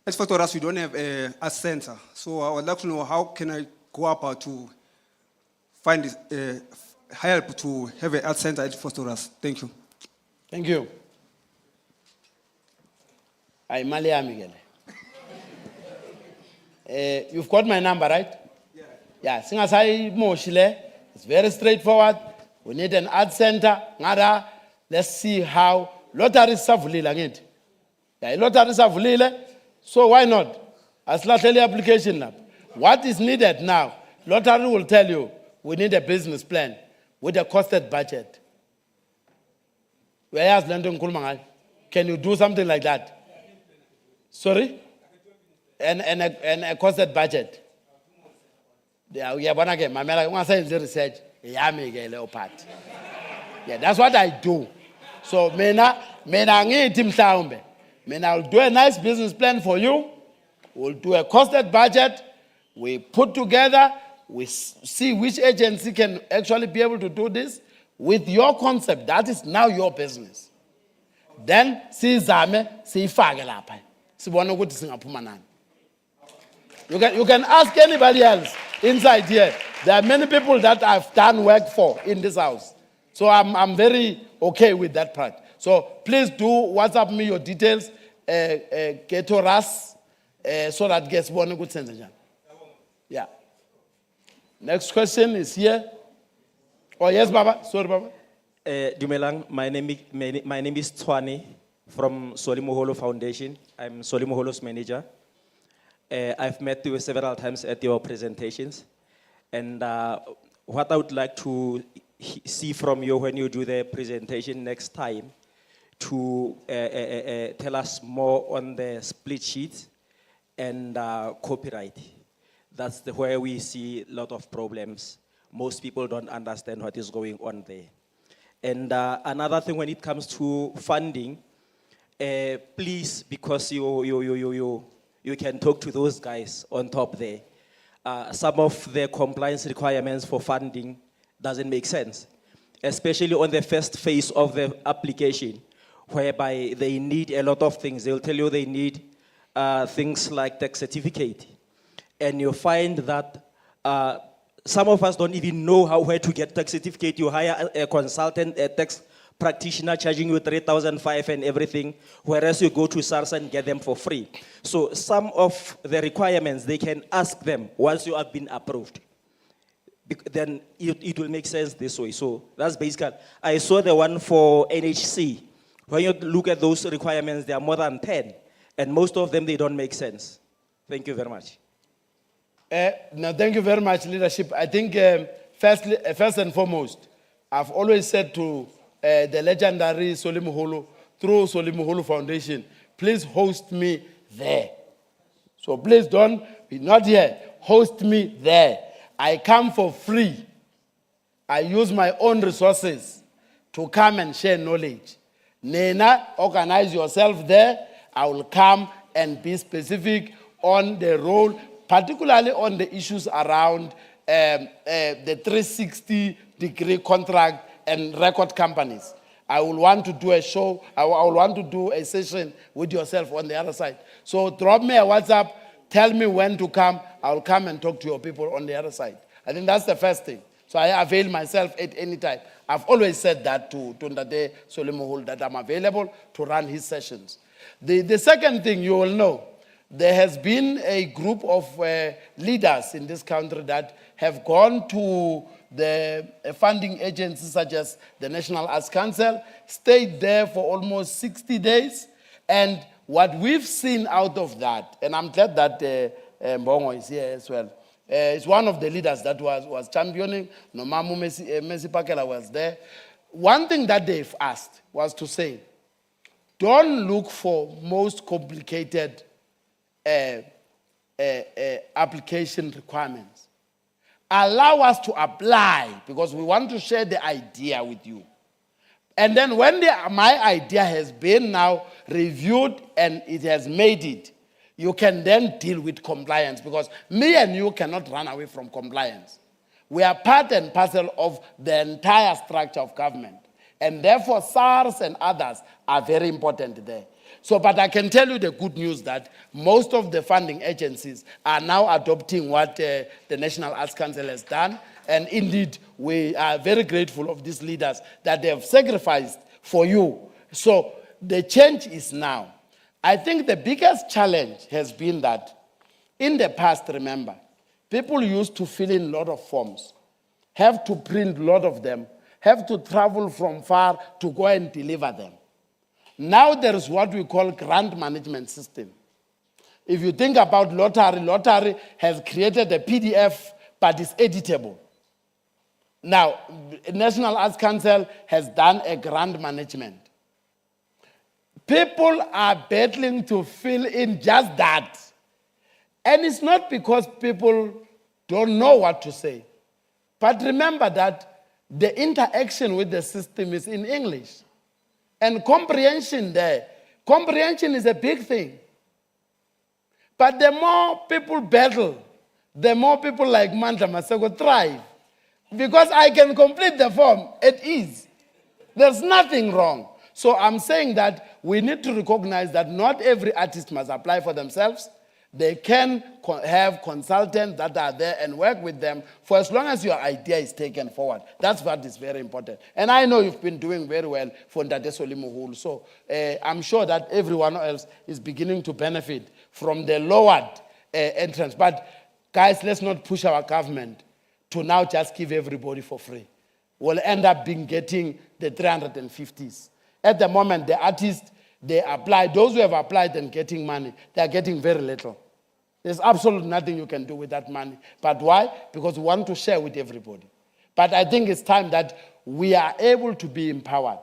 As Fostoras, we don't have a center. So I would like to know, how can I go about to find help to have an art center at Fostoras? Thank you. Thank you. I'm Maliami. You've got my number, right? Yeah. It's very straightforward. We need an art center. Let's see how lottery savulile ngithi. Yeah, lottery savulile. So why not? Asilahlele application lab. What is needed now? Lottery will tell you we need a business plan with a costed budget. Whereas London Kulmangal, can you do something like that? Sorry? And a costed budget. Yeah, research. Yeah, that's what I do. So, I'll do a nice business plan for you. We'll do a costed budget. We put together. We see which agency can actually be able to do this with your concept. That is now your business. Then, siyizame, siyifake lapha. Sibone ukuthi singaphuma nani. You can ask anybody else inside here. There are many people that I've done work for in this house. So I'm very okay with that part. So please do WhatsApp me your details, get to us, so that gets one good sense. Yeah. Next question is here. Oh, yes, Baba. Sorry, Baba. Dumelang, my name is Tswane from Solimoholo Foundation. I'm Solimoholo's manager. I've met you several times at your presentations. And what I would like to see from you when you do the presentation next time, to tell us more on the split sheet and copyright. That's where we see a lot of problems. Most people don't understand what is going on there. And another thing, when it comes to funding, please, because you can talk to those guys on top there. Some of the compliance requirements for funding doesn't make sense, especially on the first phase of the application, whereby they need a lot of things. They'll tell you they need things like tax certificate. And you find that some of us don't even know where to get tax certificate. You hire a consultant, a tax practitioner charging you 3,500 and everything, whereas you go to SARS and get them for free. So some of the requirements, they can ask them once you have been approved. Then it will make sense this way. So that's basically, I saw the one for NHC. When you look at those requirements, there are more than 10. And most of them, they don't make sense. Thank you very much. No, thank you very much, leadership. I think first and foremost, I've always said to the legendary Solimoholo, through Solimoholo Foundation, please host me there. So please don't, be not here, host me there. I come for free. I use my own resources to come and share knowledge. Nena, organize yourself there. I will come and be specific on the role, particularly on the issues around the 360-degree contract and record companies. I will want to do a show, I will want to do a session with yourself on the other side. So drop me a WhatsApp, tell me when to come, I will come and talk to your people on the other side. I think that's the first thing. So I avail myself at any time. I've always said that to Ndade Solimoholo, that I'm available to run his sessions. The second thing you will know, there has been a group of leaders in this country that have gone to the funding agencies such as the National Arts Council, stayed there for almost 60 days. And what we've seen out of that, and I'm glad that Mbongo is here as well, is one of the leaders that was championing. Nomamu Messi Pakela was there. One thing that they've asked was to say, don't look for most complicated application requirements. Allow us to apply because we want to share the idea with you. And then when my idea has been now reviewed and it has made it, you can then deal with compliance because me and you cannot run away from compliance. We are part and parcel of the entire structure of government. And therefore, SARS and others are very important there. So, but I can tell you the good news that most of the funding agencies are now adopting what the National Arts Council has done. And indeed, we are very grateful of these leaders that they have sacrificed for you. So the change is now. I think the biggest challenge has been that in the past, remember, people used to fill in a lot of forms, have to print a lot of them, have to travel from far to go and deliver them. Now there is what we call grant management system. If you think about lottery has created a PDF, but it's editable. Now, National Arts Council has done a grant management. People are battling to fill in just that. And it's not because people don't know what to say. But remember that the interaction with the system is in English. And comprehension there, comprehension is a big thing. But the more people battle, the more people like Mandla, Maseko thrive. Because I can complete the form at ease. There's nothing wrong. So I'm saying that we need to recognize that not every artist must apply for themselves. They can have consultants that are there and work with them for as long as your idea is taken forward. That's what is very important. And I know you've been doing very well for Ndade Solimuhulu. So I'm sure that everyone else is beginning to benefit from the lowered entrance. But guys, let's not push our government to now just give everybody for free. We'll end up getting the 350s. At the moment, the artists, they apply. Those who have applied and getting money, they are getting very little. There's absolutely nothing you can do with that money. But why? Because we want to share with everybody. But I think it's time that we are able to be empowered.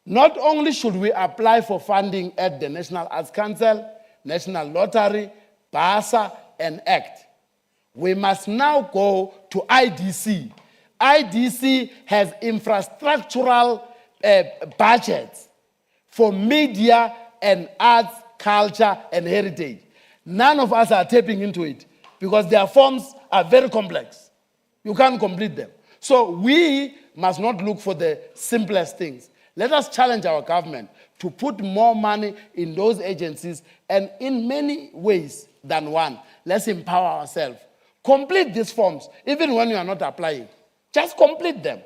Not only should we apply for funding at the National Arts Council, National Lottery, BASA, and ACT, we must now go to IDC. IDC has infrastructural budgets for media and arts, culture, and heritage. None of us are tapping into it because their forms are very complex. You can't complete them. So we must not look for the simplest things. Let us challenge our government to put more money in those agencies, and in many ways than one. Let's empower ourselves. Complete these forms, even when you are not applying. Just complete them.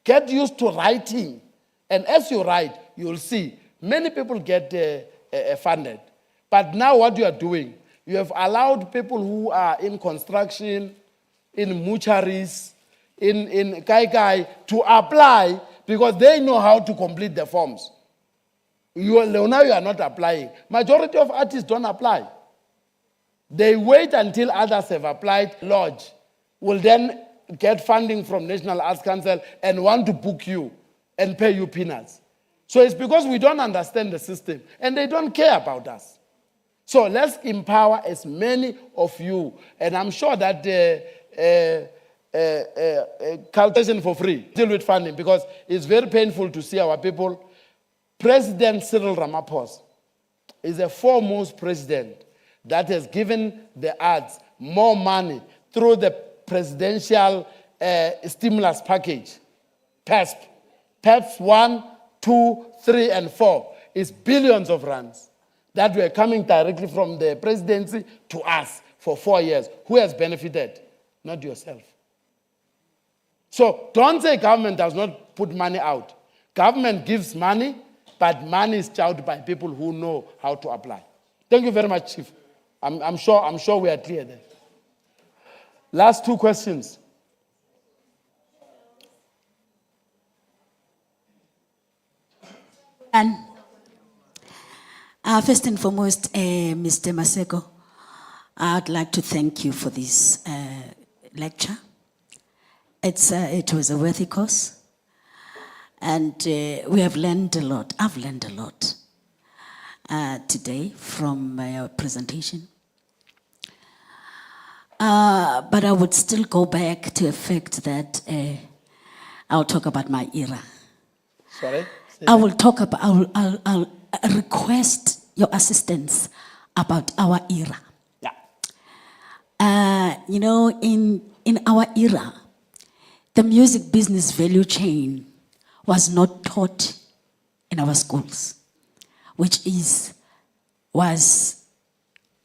Get used to writing. And as you write, you'll see many people get funded. But now what you are doing, you have allowed people who are in construction, in mortuaries, in Cciga to apply because they know how to complete the forms. Now you are not applying. Majority of artists don't apply. They wait until others have applied. Lodge will then get funding from National Arts Council and want to book you and pay you peanuts. So it's because we don't understand the system and they don't care about us. So let's empower as many of you. And I'm sure that calculation for free, deal with funding, because it's very painful to see our people. President Cyril Ramaphosa is the foremost president that has given the arts more money through the presidential stimulus package, PESP. PEPs 1, 2, 3, and 4 is billions of rands that were coming directly from the presidency to us for 4 years. Who has benefited? Not yourself. So don't say government does not put money out. Government gives money, but money is chowed by people who know how to apply. Thank you very much, Chief. I'm sure we are clear there. Last two questions. And first and foremost, Mr. Maseko, I'd like to thank you for this lecture. It was a worthy course, and we have learned a lot. I've learned a lot today from your presentation. But I would still go back to the fact that I'll talk about my era. Sorry? I will talk about, I'll request your assistance about our era. Yeah. In our era, the music business value chain was not taught in our schools, which was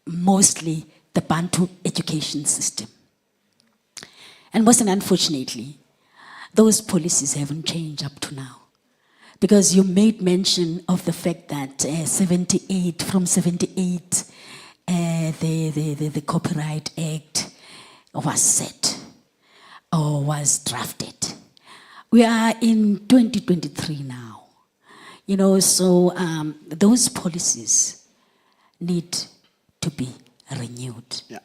mostly the Bantu education system. And most unfortunately, those policies haven't changed up to now. Because you made mention of the fact that from 78, the Copyright Act was set or was drafted. We are in 2023 now. So those policies need to be renewed. Yeah.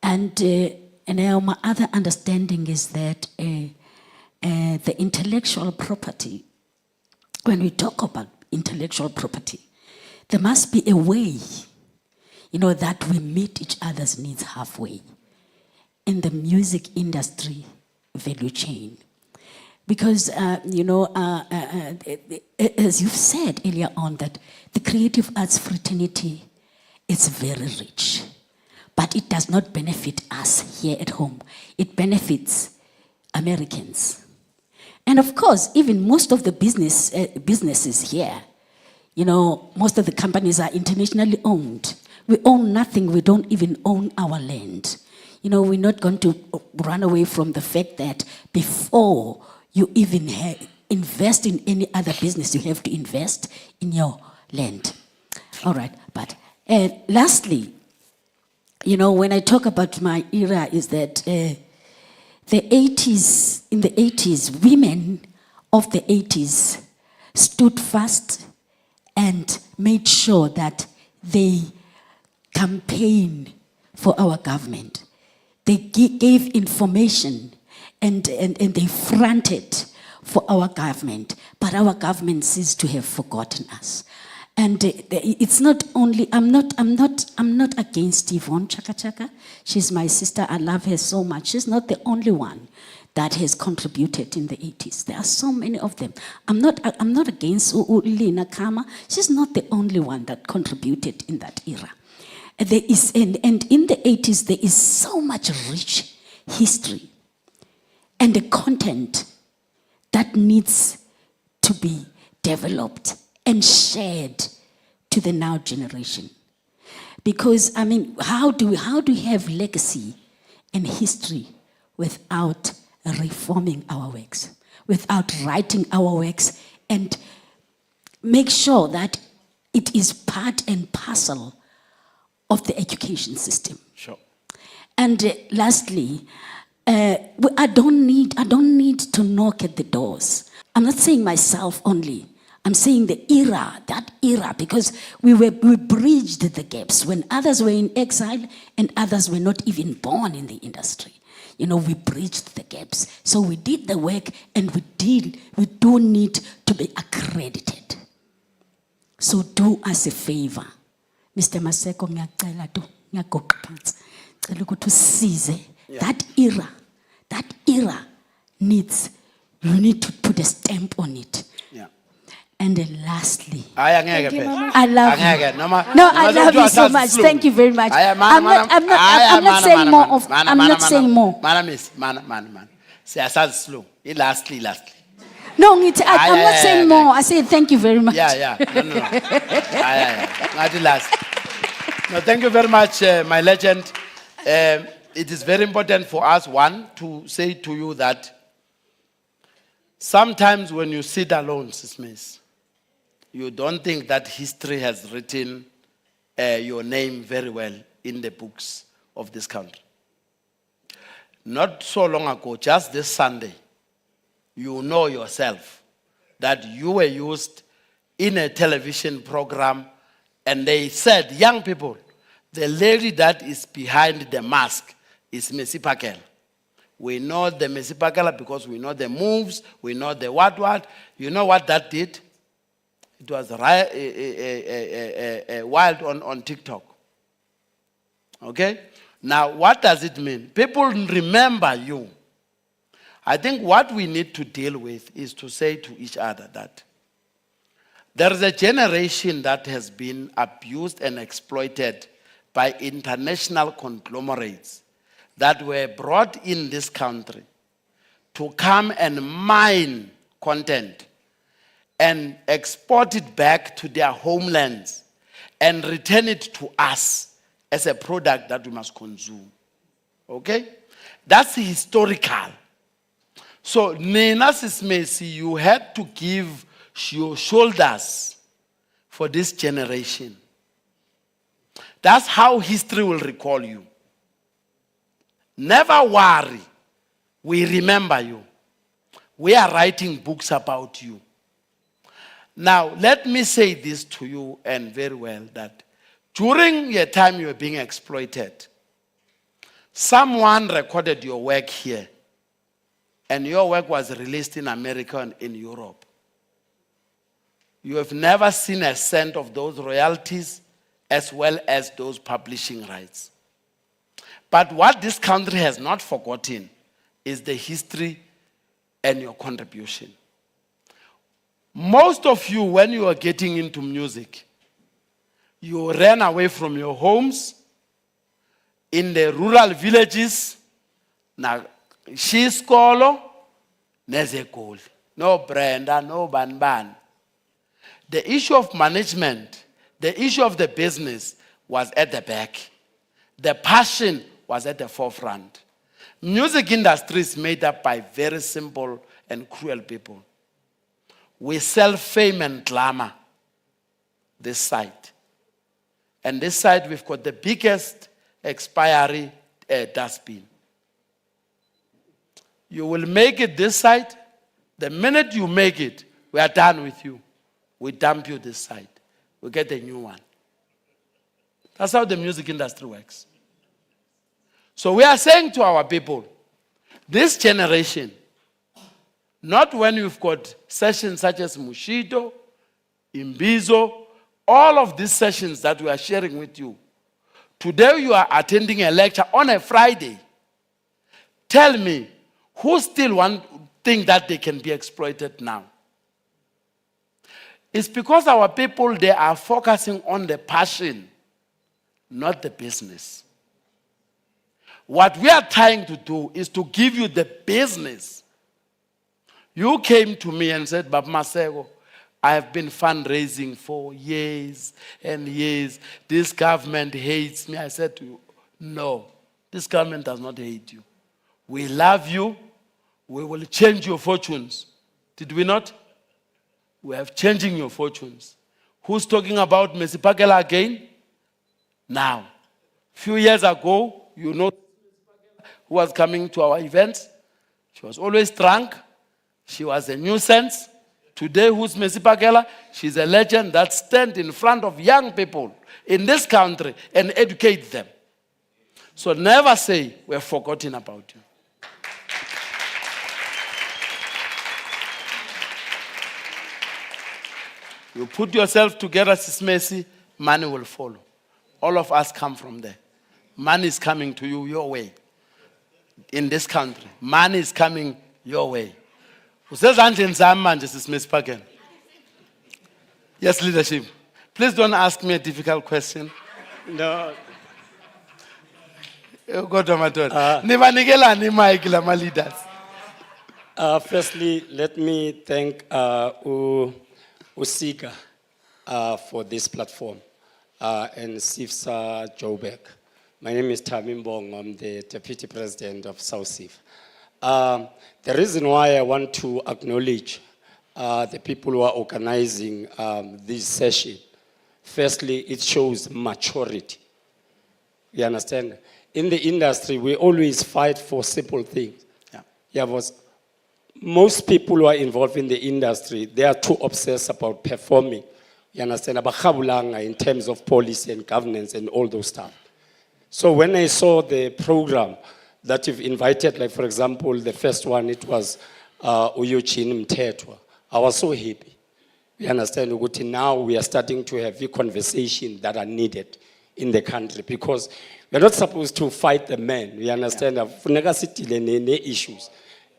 And my other understanding is that the intellectual property, when we talk about intellectual property, there must be a way, that we meet each other's needs halfway in the music industry value chain. Because, as you've said earlier on, that the creative arts fraternity is very rich, but it does not benefit us here at home. It benefits Americans. And of course, even most of the businesses here, most of the companies are internationally owned, We own nothing. We don't even own our land. You know, we're not going to run away from the fact that before you even invest in any other business, you have to invest in your land. All right, but lastly, you know, when I talk about my era, is that in the 80s, women of the 80s stood fast and made sure that they campaign for our government. They gave information and they fronted for our government, but our government seems to have forgotten us. And it's not only, I'm not against Yvonne Chaka Chaka. She's my sister, I love her so much. She's not the only one that has contributed in the 80s. There are so many of them. I'm not against Lina Kama. She's not the only one that contributed in that era. There is, and in the 80s, there is so much rich history and the content that needs to be developed and shared to the now generation. Because, I mean, how do we have legacy and history without reforming our works, without writing our works, and make sure that it is part and parcel of the education system? Sure. And lastly, I don't need to knock at the doors. I'm not saying myself only. I'm saying the era, that era, because we bridged the gaps when others were in exile and others were not even born in the industry. You know, we bridged the gaps. So we did the work, and we do need to be accredited. So do us a favor. Mr. Maseko, ngiyacela tu, ngiyagoqa phansi. Ngicela ukuthi usize. That era needs, you need to put a stamp on it. Yeah. And then lastly, I love you. No, I love you so much. Thank you very much. I'm not saying more of, I'm not saying more. Man. Siyasazi slow. Lastly. No, I'm not saying more. I say thank you very much. Yeah. No. Not last. No, thank you very much, my legend. It is very important for us, one, to say to you that sometimes when you sit alone, Sis Miss, you don't think that history has written your name very well in the books of this country. Not so long ago, just this Sunday, you know yourself that you were used in a television program, and they said, young people, the lady that is behind the mask is Messi Pakel. We know the Messi Pakel because we know the moves, we know the what. You know what that did? It was wild on TikTok. Okay? Now, what does it mean? People remember you. I think what we need to deal with is to say to each other that there is a generation that has been abused and exploited by international conglomerates that were brought in this country to come and mine content and export it back to their homelands and return it to us as a product that we must consume. Okay? That's historical. So, Nina Sismesi, you had to give your shoulders for this generation. That's how history will recall you. Never worry. We remember you. We are writing books about you. Now, let me say this to you, and very well, that during your time you were being exploited, someone recorded your work here, and your work was released in America and in Europe. You have never seen a cent of those royalties as well as those publishing rights. But what this country has not forgotten is the history and your contribution. Most of you, when you are getting into music, you ran away from your homes in the rural villages. Now, Shiskolo, Nezekol, no Brenda, no Banban. The issue of management, the issue of the business was at the back. The passion was at the forefront. Music industry is made up by very simple and cruel people. We sell fame and glamour this side. And this side, we've got the biggest expiry dustbin. You will make it this side. The minute you make it, we are done with you. We dump you this side. We get a new one. That's how the music industry works. So we are saying to our people, this generation, not when you've got sessions such as Mushido, Imbizo, all of these sessions that we are sharing with you. Today you are attending a lecture on a Friday. Tell me, who still think that they can be exploited now? It's because our people, they are focusing on the passion, not the business. What we are trying to do is to give you the business. You came to me and said, Baba Maseko, I have been fundraising for years and years. This government hates me. I said to you, no, this government does not hate you. We love you. We will change your fortunes. Did we not? We have changing your fortunes. Who's talking about Mesipakela again? Now. Few years ago, you know who was coming to our events. She was always drunk. She was a nuisance. Today, who's Mesipakela? She's a legend that stands in front of young people in this country and educate them. So never say we're forgotten about you. You put yourself together, Sis Messi, money will follow. All of us come from there. Money is coming to you your way. In this country, money is coming your way. Yes, leadership. Please don't ask me a difficult question. No. Firstly, let me thank Cciga for this platform and SIFSA Joburg. My name is Tamim Bong. I'm the Deputy President of South SIF. The reason why I want to acknowledge the people who are organizing this session, firstly, it shows maturity. You understand? In the industry, we always fight for simple things. Most people who are involved in the industry, they are too obsessed about performing. You understand? In terms of policy and governance and all those stuff. So when I saw the program that you've invited, like for example, the first one, it was Uyochin Mtetwa. I was so happy. You understand? Now we are starting to have a conversation that are needed in the country because we're not supposed to fight the men. You understand? Issues.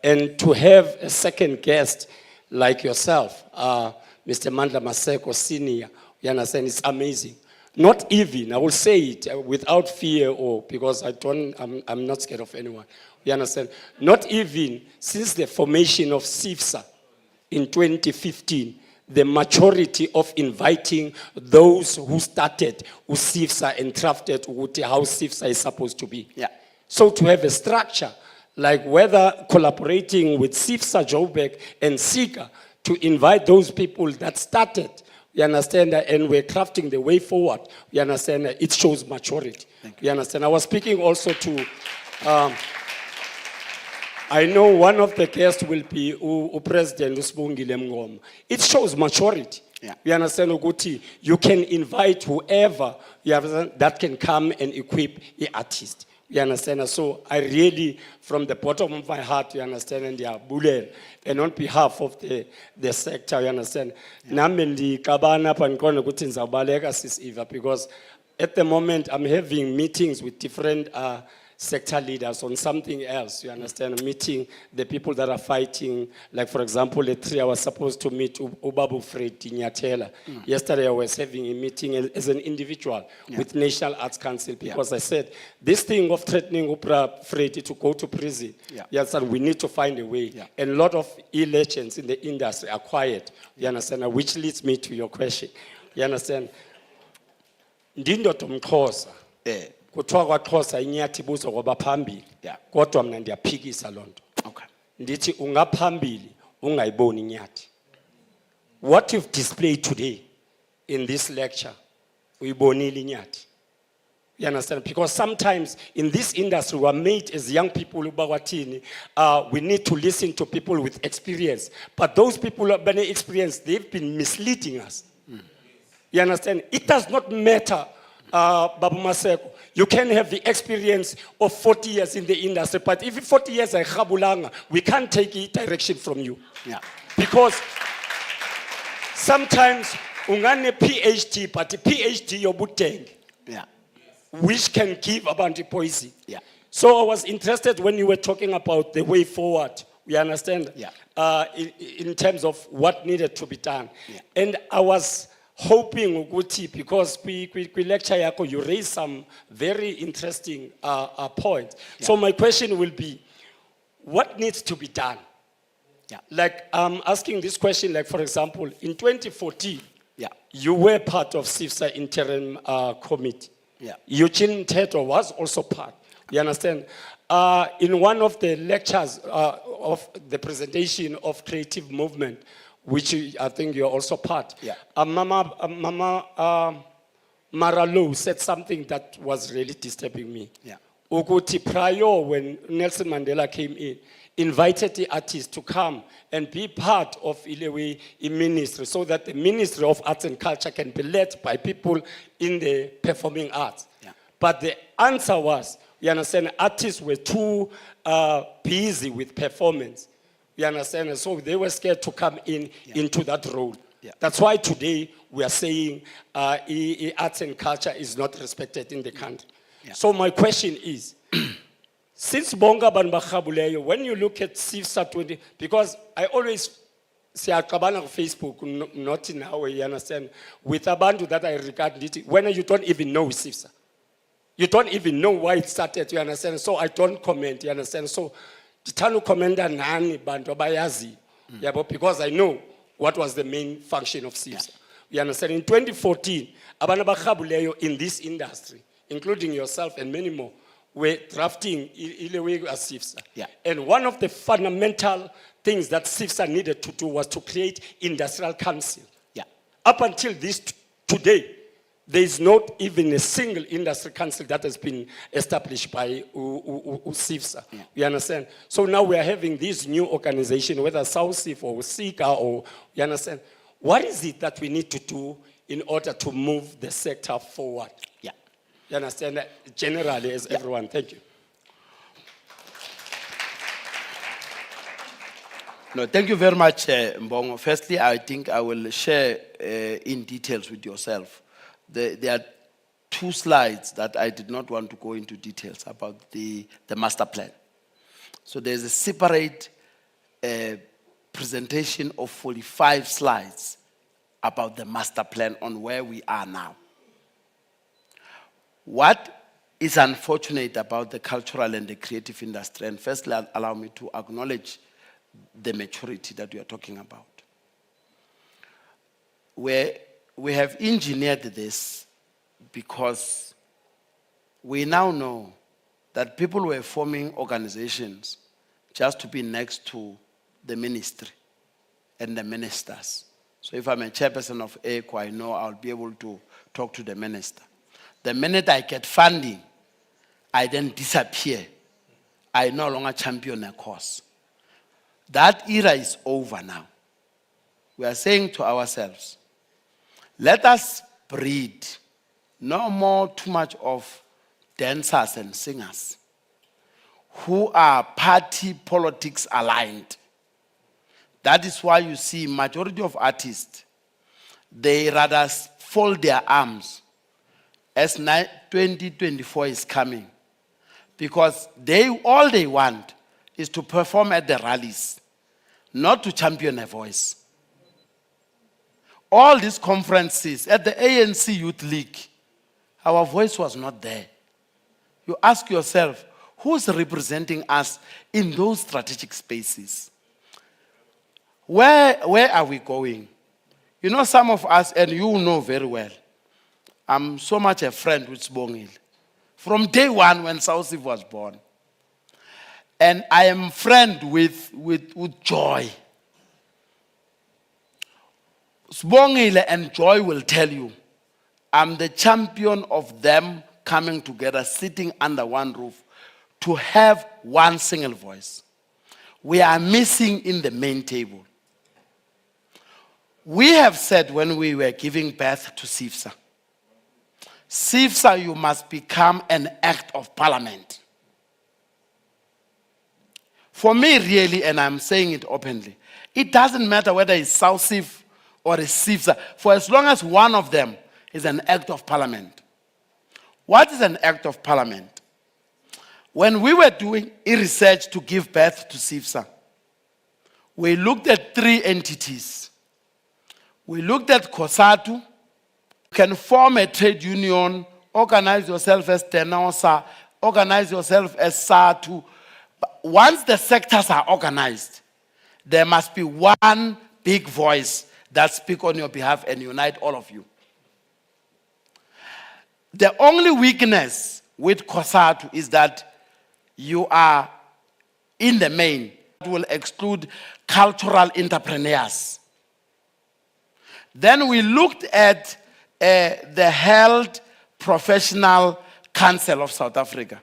And to have a second guest like yourself, Mr. Mandla Maseko Senior, you understand, it's amazing. Not even, I will say it without fear or because I'm not scared of anyone. You understand? Not even since the formation of SIFSA in 2015, the majority of inviting those who started with SIFSA and drafted how SIFSA is supposed to be. Yeah. So to have a structure, like whether collaborating with SIFSA Joburg and Cciga to invite those people that started, you understand, and we're crafting the way forward, you understand, it shows maturity. You understand? I was speaking also to, I know one of the guests will be President Usbungile Mngoma. It shows maturity. Yeah. You understand, Uguti? You can invite whoever you understand, that can come and equip the artist. You understand? So I really, from the bottom of my heart, you understand, and and on behalf of the sector, you understand, because at the moment I'm having meetings with different sector leaders on something else, you understand, meeting the people that are fighting, like for example, at 3 I was supposed to meet Ubabu Fred Nyatela. Yesterday I was having a meeting as an individual with National Arts Council because I said, this thing of threatening Upra Fred to go to prison, we need to find a way. And a lot of legends in the industry are quiet, you understand, which leads me to your question, you understand. Ndindoda umXhosa. Eh, Kuthiwa kwaXhosa inyathi ibuzwa kwabaphambili. Yeah. Kodwa mina ndiyaphikisa loo nto. okay. Ndithi ungaphambili ungayiboni inyathi. What you've displayed today in this lecture, uyibonile inyathi. You understand? Because sometimes in this industry, we are made as young people, we need to listen to people with experience. But those people who have been experienced, they've been misleading us. You understand? It does not matter, Babu Maseko. You can have the experience of 40 years in the industry, but if 40 years are khabulanga, we can't take a direction from you. Yeah. Because sometimes ungane PhD, but the PhD yobuteng, Yeah. which can give about the poison. Yeah. So I was interested when you were talking about the way forward. We understand. Yeah. In terms of what needed to be done. Yeah. And I was hoping Uguti, because we lecture yako, you raised some very interesting points. Yeah. So my question will be, what needs to be done? Yeah. Like I'm asking this question, like for example, in 2014, Yeah. you were part of CIFSA interim committee. Yeah. Eugene Teto was also part. You understand? In one of the lectures of the presentation of creative movement, which I think you're also part, Yeah. Mama Maralo said something that was really disturbing me. Yeah. Uguti prior, when Nelson Mandela came in, invited the artists to come and be part of Ilewe ministry, so that the Ministry of Arts and Culture can be led by people in the performing arts. Yeah. But the answer was, you understand, artists were too busy with performance. You understand? And so they were scared to come into that role. Yeah. That's why today we are saying arts and culture is not respected in the country. Yeah. So my question is, since Bonga Banbakhabuleyo, when you look at CIFSA 20, because I always say Akabana on Facebook, not in our way, you understand, with a band that I regard it, when you don't even know CIFSA. You don't even know why it started, you understand? So I don't comment, you understand? So, Titanu commander nani bantu bayazi, yeah, but because I know what was the main function of CIFSA. You understand? In 2014, Abana Bakhabuleyo in this industry, including yourself and many more, were drafting Ilewe as CIFSA. Yeah. And one of the fundamental things that CIFSA needed to do was to create industrial council. Yeah. Up until today, there is not even a single industry council that has been established by CIFSA. Yeah. You understand? So now we are having this new organization, whether South CIF or Cciga, or you understand? What is it that we need to do in order to move the sector forward? Yeah. You understand that generally as everyone? Thank you. No, thank you very much, Mbongo. Firstly, I think I will share in details with yourself. There are two slides that I did not want to go into details about the master plan. So there's a separate presentation of 45 slides about the master plan on where we are now. What is unfortunate about the cultural and the creative industry, and firstly, allow me to acknowledge the maturity that we are talking about. Where we have engineered this because we now know that people were forming organizations just to be next to the ministry and the ministers. So if I'm a chairperson of ECO, I know I'll be able to talk to the minister. The minute I get funding, I then disappear. I no longer champion a cause. That era is over now. We are saying to ourselves, let us breed no more too much of dancers and singers who are party politics aligned. That is why you see majority of artists, they rather fold their arms as 2024 is coming, because all they want is to perform at the rallies, not to champion a voice. All these conferences at the ANC Youth League, our voice was not there. You ask yourself, who's representing us in those strategic spaces? Where are we going? You know, some of us, and you know very well, I'm so much a friend with Sibongile. From day one when South was born. And I am friend with Joy. Sibongile and Joy will tell you, I'm the champion of them coming together, sitting under one roof, to have one single voice. We are missing in the main table. We have said when we were giving birth to CIFSA, CIFSA, you must become an act of parliament. For me, really, and I'm saying it openly, it doesn't matter whether it's South CIF or it's CIFSA, for as long as one of them is an act of parliament. What is an act of parliament? When we were doing research to give birth to CIFSA, we looked at 3 entities. We looked at COSATU. You can form a trade union, organize yourself as TENOSA, organize yourself as SATU. But once the sectors are organized, there must be one big voice that speaks on your behalf and unite all of you. The only weakness with COSATU is that you are in the main. It will exclude cultural entrepreneurs. Then we looked at the Health Professional Council of South Africa.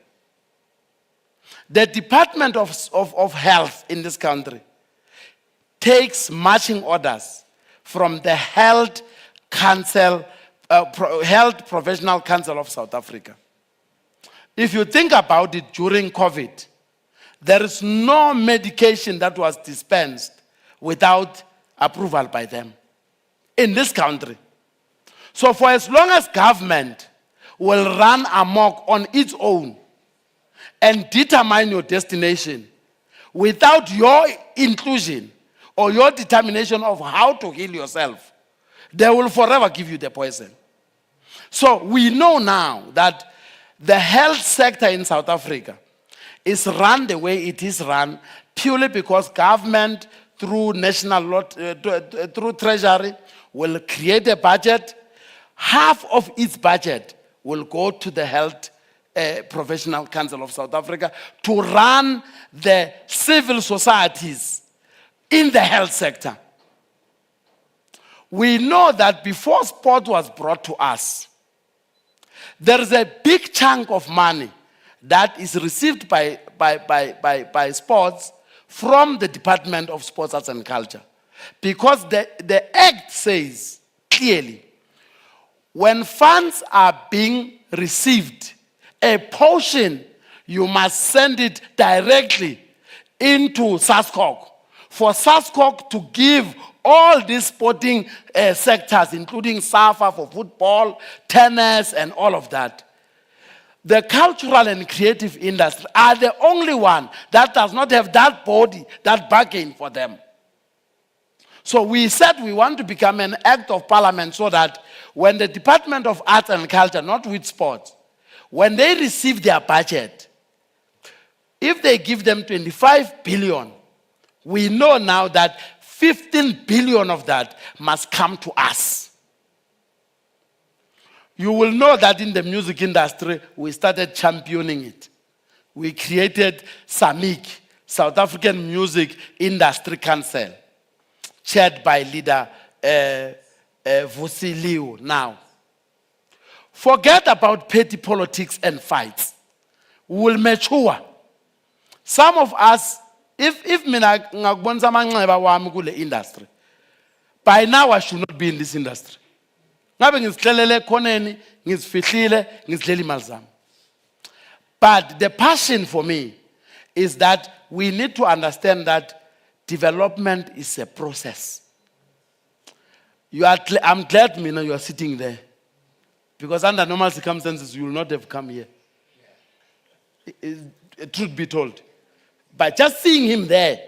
The Department of Health in this country takes marching orders from the Health Professional Council of South Africa. If you think about it, during COVID, there is no medication that was dispensed without approval by them in this country. So for as long as government will run amok on its own and determine your destination without your inclusion or your determination of how to heal yourself, they will forever give you the poison. So we know now that the health sector in South Africa is run the way it is run purely because government through through treasury will create a budget. Half of its budget will go to the Health Professional Council of South Africa to run the civil societies in the health sector. We know that before sport was brought to us, there is a big chunk of money that is received by sports from the Department of Sports, Arts and Culture. Because the Act says clearly, when funds are being received, a portion, you must send it directly into SASCOC. For SASCOC to give all these sporting sectors, including SAFA for football, tennis, and all of that. The cultural and creative industry are the only one that does not have that body, that bargain for them. So we said we want to become an act of parliament so that when the Department of Arts and Culture, not with sports, when they receive their budget, if they give them 25 billion, we know now that 15 billion of that must come to us. You will know that in the music industry, we started championing it. We created SAMIC, South African Music Industry Council, chaired by leader Vusi Liu now. Forget about petty politics and fights. We will mature. Some of us, if mina ngakubonisa amanxeba wami kule industry, by now I should not be in this industry. Ngabe ngizihlelele khoneni, ngizifihlile, ngizidlela imali zami. But the passion for me is that we need to understand that development is a process. I'm glad, Mina, you are sitting there. Because under normal circumstances, you will not have come here. Truth be told. But just seeing him there,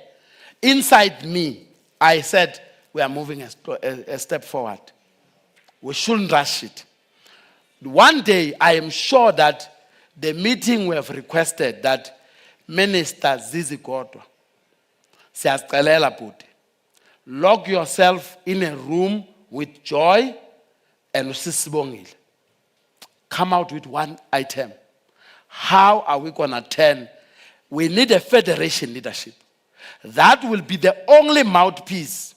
inside me, I said, we are moving a step forward. We shouldn't rush it. One day, I am sure that the meeting we have requested that Minister Zizi Kodwa, siyazicelela bhuti, lock yourself in a room with Joy and Sibongile. come out with one item. How are we going to turn? We need a federation leadership. That will be the only mouthpiece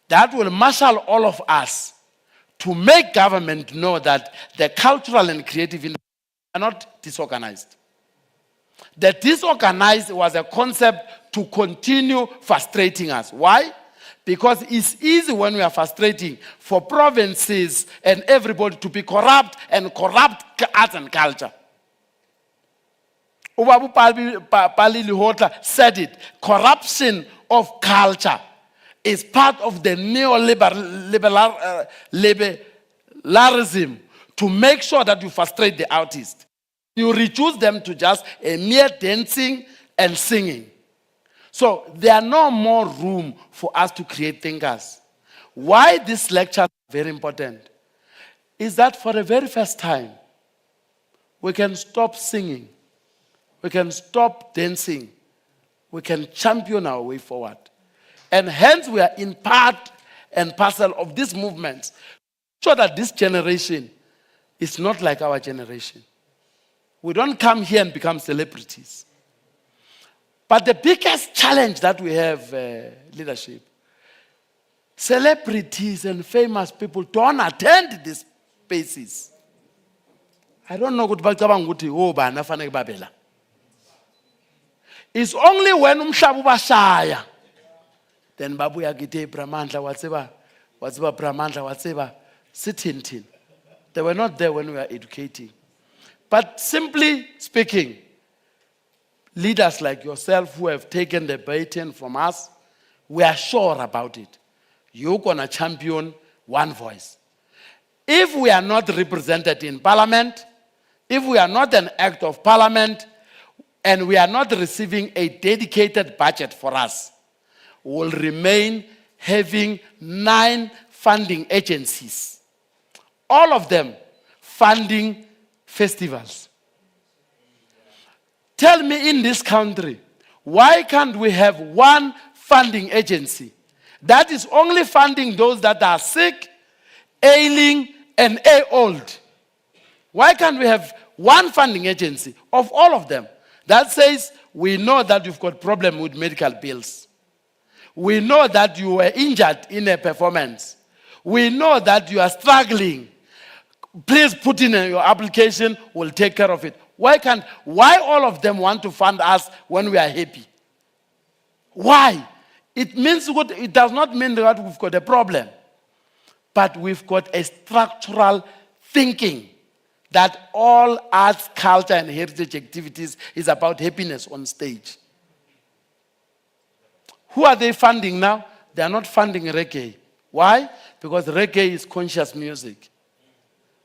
that will marshal all of us to make government know that the cultural and creative industry are not disorganized. The disorganized was a concept to continue frustrating us. Why? Because it's easy when we are frustrating for provinces and everybody to be corrupt and corrupt arts and culture. Ubabu Palili Hota said it. Corruption of culture is part of the neoliberalism to make sure that you frustrate the artist. You reduce them to just a mere dancing and singing. So there are no more room for us to create thinkers. Why this lecture is very important is that for the very first time, we can stop singing. We can stop dancing. We can champion our way forward. And hence we are in part and parcel of this movement, so that this generation is not like our generation. We don't come here and become celebrities. But the biggest challenge that we have, leadership, celebrities and famous people don't attend these spaces. I don't know what babela. It's only when umhlabu bashaya, then babuya gite Mandla whatever Mandla whatever sitting. They were not there when we were educating. But simply speaking, leaders like yourself who have taken the baton from us, we are sure about it. You're going to champion one voice. If we are not represented in parliament, if we are not an act of parliament, and we are not receiving a dedicated budget for us, we will remain having 9 funding agencies. All of them funding festivals. Tell me, in this country, why can't we have one funding agency that is only funding those that are sick, ailing, and old? Why can't we have one funding agency of all of them that says, we know that you've got problem with medical bills. We know that you were injured in a performance. We know that you are struggling. Please put in your application, we'll take care of it. Why all of them want to fund us when we are happy? Why? It does not mean that we've got a problem. But we've got a structural thinking that all arts, culture, and heritage activities is about happiness on stage. Who are they funding now? They are not funding reggae. Why? Because reggae is conscious music.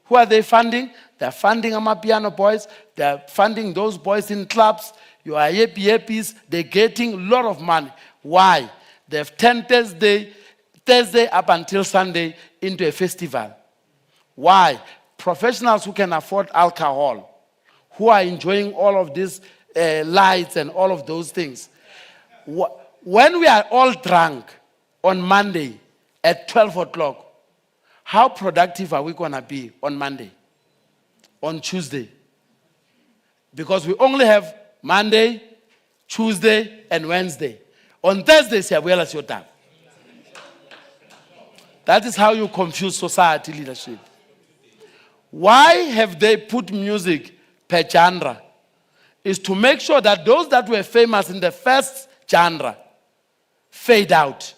Who are they funding? They are funding Amapiano boys. They are funding those boys in clubs. You are yappies. They're getting a lot of money. Why? They have turned Thursday up until Sunday into a festival. Why? Professionals who can afford alcohol, who are enjoying all of these lights and all of those things. When we are all drunk on Monday at 12 o'clock, how productive are we going to be on Monday, on Tuesday? Because we only have Monday, Tuesday, and Wednesday. On Thursday, siyabuyelas your time. That is how you confuse society leadership. Why have they put music per genre? Is to make sure that those that were famous in the first genre fade out.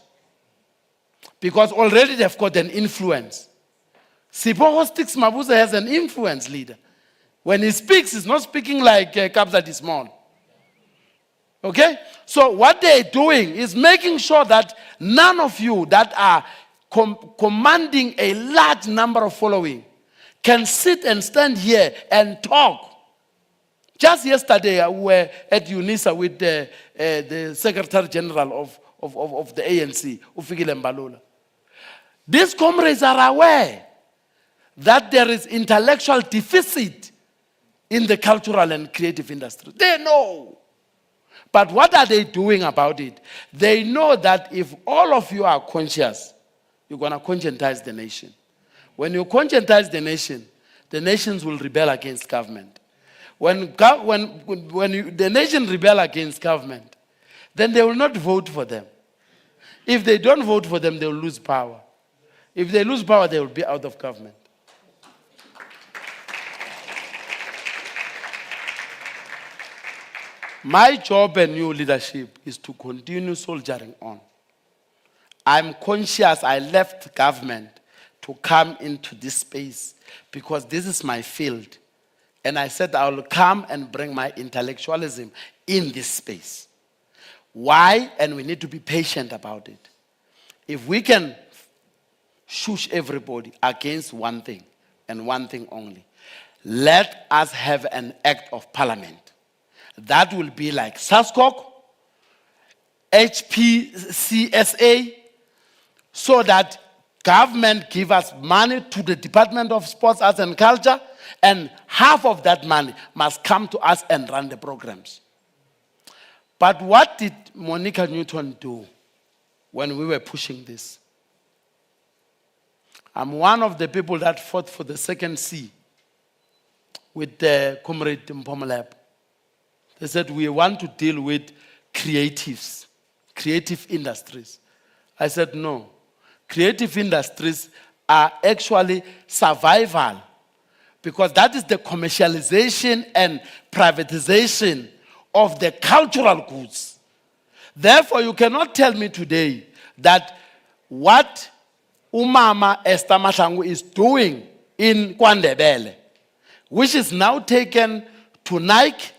Because already they've got an influence. Sipoho Sticks Mabuza has an influence leader. When he speaks, he's not speaking like Kabza De Small. Okay? So what they're doing is making sure that none of you that are commanding a large number of following can sit and stand here and talk. Just yesterday, we were at UNISA with the Secretary General of the ANC, Ufikile Mbalula. These comrades are aware that there is intellectual deficit in the cultural and creative industry. They know. But what are they doing about it? They know that if all of you are conscious, you're going to conscientize the nation. When you conscientize the nation, the nations will rebel against government. When the nation rebel against government, then they will not vote for them. If they don't vote for them, they will lose power. If they lose power, they will be out of government. My job and new leadership is to continue soldiering on. I'm conscious I left government to come into this space because this is my field. And I said I will come and bring my intellectualism in this space. Why? And we need to be patient about it. If we can shush everybody against one thing and one thing only, let us have an act of parliament. That will be like SASCOC, HPCSA, so that government give us money to the Department of Sports, Arts and Culture, and half of that money must come to us and run the programs. But what did Monica Newton do when we were pushing this? I'm one of the people that fought for the second C with the Comrade Mpomalab. They said, we want to deal with creatives, creative industries. I said, no. Creative industries are actually survival because that is the commercialization and privatization of the cultural goods. Therefore, you cannot tell me today that what Umama Esther Mahlangu is doing in KwaNdebele, which is now taken to Nike,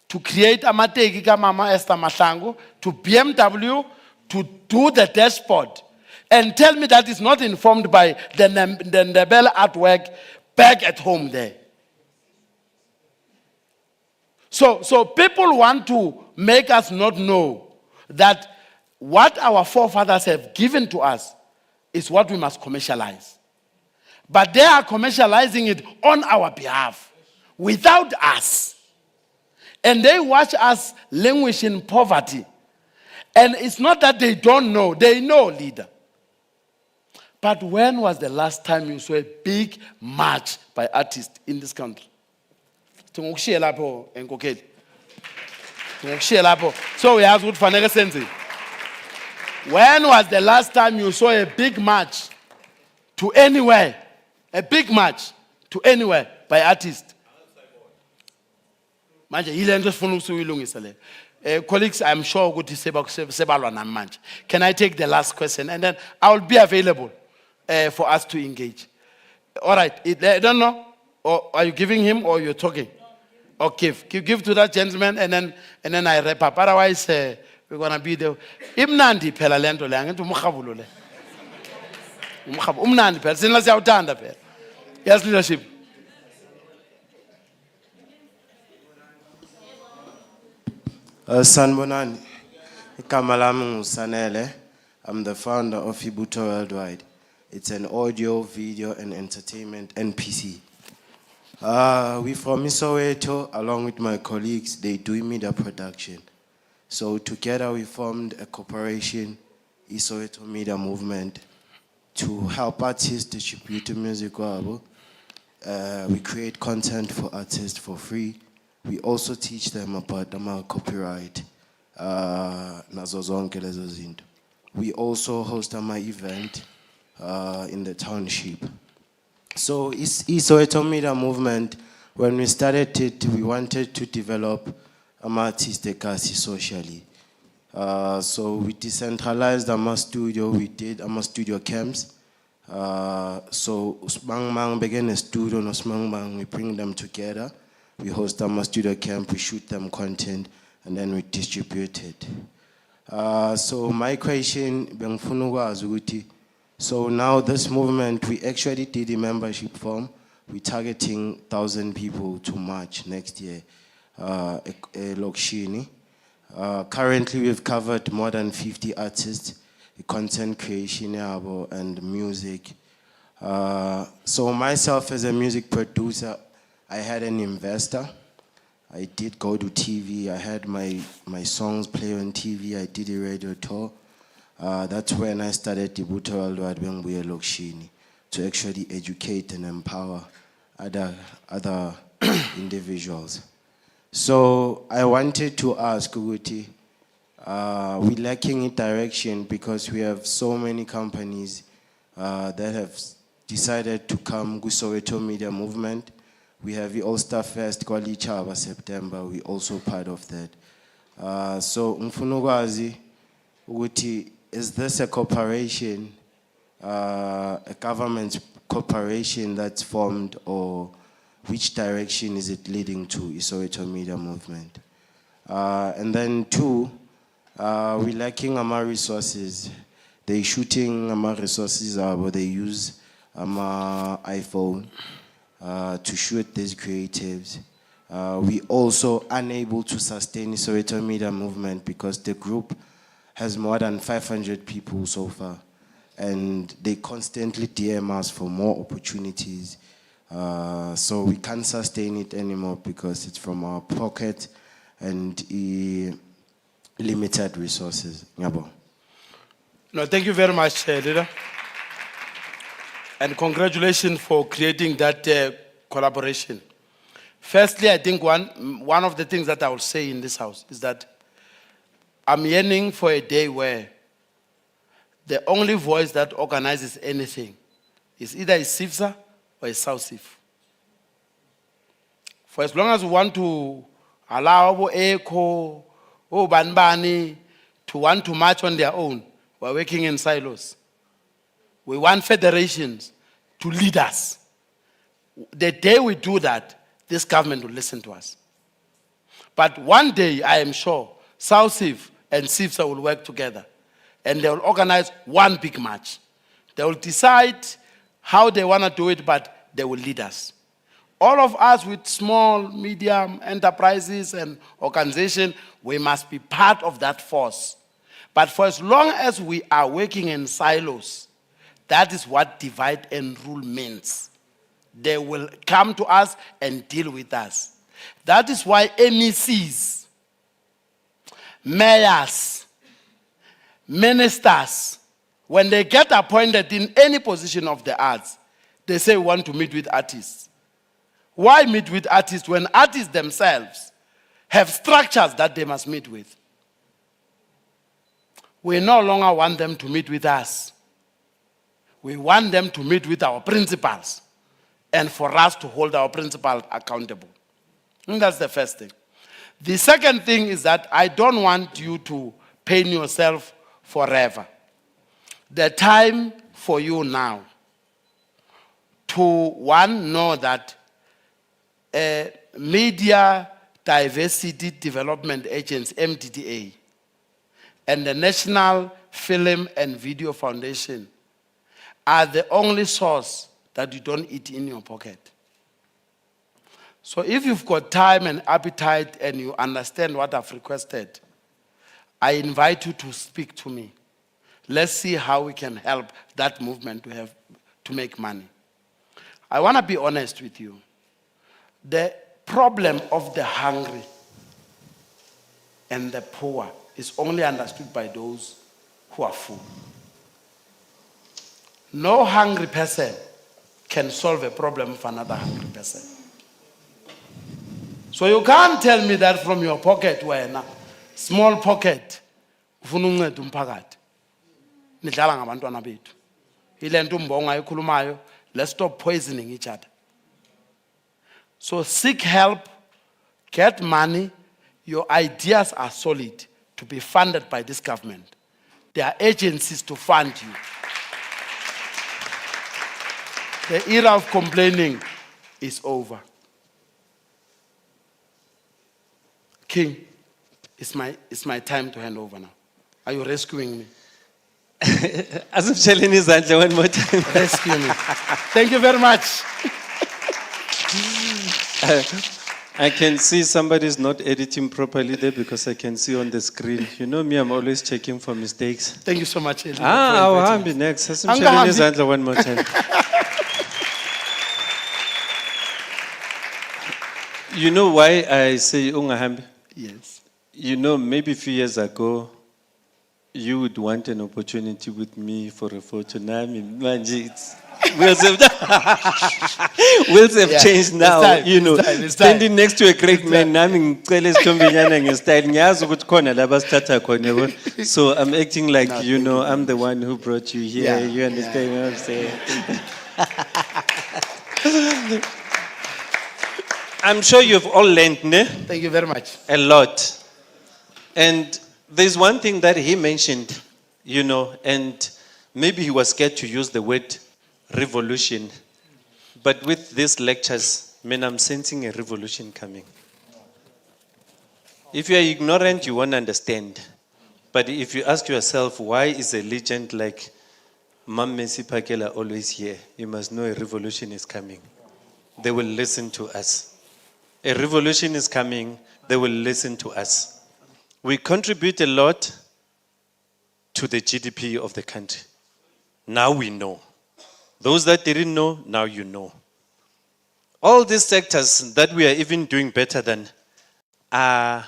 to create amateki ka Mama Esther Mahlangu, to BMW, to do the dashboard, and tell me that is not informed by the Ndebele artwork back at home there. So people want to make us not know that what our forefathers have given to us is what we must commercialize. But they are commercializing it on our behalf, without us. And they watch us languish in poverty. And it's not that they don't know, they know, leader. But when was the last time you saw a big march by artists in this country? So we have good fanele sense. When was the last time you saw a big march to anywhere? A big march to anywhere by artists? Colleagues, I'm sure good to say about. Can I take the last question and then I will be available for us to engage? All right. I don't know. Or are you giving him or you're talking? Or give to that gentleman and then I wrap up. Otherwise, we're gonna be there. Imnandi phela lento le angithi umkhabulo le. Umnandi phela sinla siyawuthanda phela. Yes, leadership. Sanbonani, igama lami nguSanele. I'm the founder of Ibuto Worldwide. It's an audio, video, and entertainment NPC. We from Soweto, along with my colleagues, they do media production. So together we formed a corporation, Soweto Media Movement, to help artists distribute music. We create content for artists for free. We also teach them about copyright. We also host my event in the township. So Soweto Media Movement, when we started it, we wanted to develop artistic socially. So we decentralized our studio. We did our studio camps. So Usmang began a studio, and Usmang we bring them together. We host them a studio camp, we shoot them content, and then we distribute it. So my question, so now this movement, we actually did a membership form. We're targeting 1,000 people to March next year, Lokshini. Currently, we've covered more than 50 artists, content creation and music. So myself as a music producer, I had an investor. I did go to TV. I had my songs play on TV. I did a radio tour. That's when I started Ibuto Worldwide Lokshini to actually educate and empower other individuals. So I wanted to ask Uguti, we're lacking in direction because we have so many companies that have decided to come to Soweto Media Movement. We have the All-Star Fest, Kwali Chaba, September. We're also part of that. So, Mfunugazi, Uguti, is this a corporation, a government corporation that's formed, or which direction is it leading to, Soweto Media Movement? And then two, we're lacking our resources. They shooting our resources, but they use our iPhone to shoot these creatives. We also unable to sustain the Soweto Media Movement because the group has more than 500 people so far, and they constantly DM us for more opportunities. So we can't sustain it anymore because it's from our pocket and limited resources. Ngiyabonga. No, thank you very much, leader. And congratulations for creating that collaboration. Firstly, I think one of the things that I will say in this house is that I'm yearning for a day where the only voice that organizes anything is either a SIFSA or a South SIF. For as long as we want to allow ECHO, Banbani to want to march on their own, we're working in silos. We want federations to lead us. The day we do that, this government will listen to us. But one day, I am sure, South SIF and SIFSA will work together. And they will organize one big march. They will decide how they want to do it, but they will lead us. All of us with small, medium enterprises and organizations, we must be part of that force. But for as long as we are working in silos, that is what divide and rule means. They will come to us and deal with us. That is why MECs, mayors, ministers, when they get appointed in any position of the arts, they say we want to meet with artists. Why meet with artists when artists themselves have structures that they must meet with? We no longer want them to meet with us. We want them to meet with our principals and for us to hold our principals accountable. And that's the first thing. The second thing is that I don't want you to pain yourself forever. The time for you now to, one, know that Media Diversity Development Agency, MDDA, and the National Film and Video Foundation are the only source that you don't eat in your pocket. So if you've got time and appetite and you understand what I've requested, I invite you to speak to me. Let's see how we can help that movement to make money. I want to be honest with you. The problem of the hungry and the poor is only understood by those who are full. No hungry person can solve a problem of another hungry person. So you can't tell me that from your pocket, wena, small pocket, ufuna uncedo umphakathi. Nidlala ngabantwana bethu. Ile nto umbonga ekhulumayo, let's stop poisoning each other. So seek help, get money. Your ideas are solid to be funded by this government. There are agencies to fund you. The era of complaining is over. King, it's my time to hand over now. Are you rescuing me? As if Shelly is one more time. Rescue me. Thank you very much. I can see somebody's not editing properly there because I can see on the screen. You know me, I'm always checking for mistakes. Thank you so much, Eli. I'll be next. As if Shelly is one more time. You know why I say ungahambi? Yes. You know, maybe a few years ago, you would want an opportunity with me for a photo. Now, Wheels have, wheels have Yeah, changed it's now, time, you know. it's time, it's Standing time. next to a great man, nami ngicela isithombenyana nge-style. Ngiyazi ukuthi khona la basithatha khona, yabo. So I'm acting like, No, you thank know, you very I'm the one who brought you here. Yeah, You understand yeah. what I'm saying? I'm sure you've all learned, ne? Thank you very much. A lot. And there's one thing that he mentioned, you know, and maybe he was scared to use the word revolution. But with these lectures, man, I'm sensing a revolution coming. If you are ignorant, you won't understand. But if you ask yourself, why is a legend like Mam Messi Pakela always here? You must know a revolution is coming. They will listen to us. A revolution is coming. They will listen to us. We contribute a lot to the GDP of the country. Now we know. Those that didn't know, now you know. All these sectors that we are even doing better than are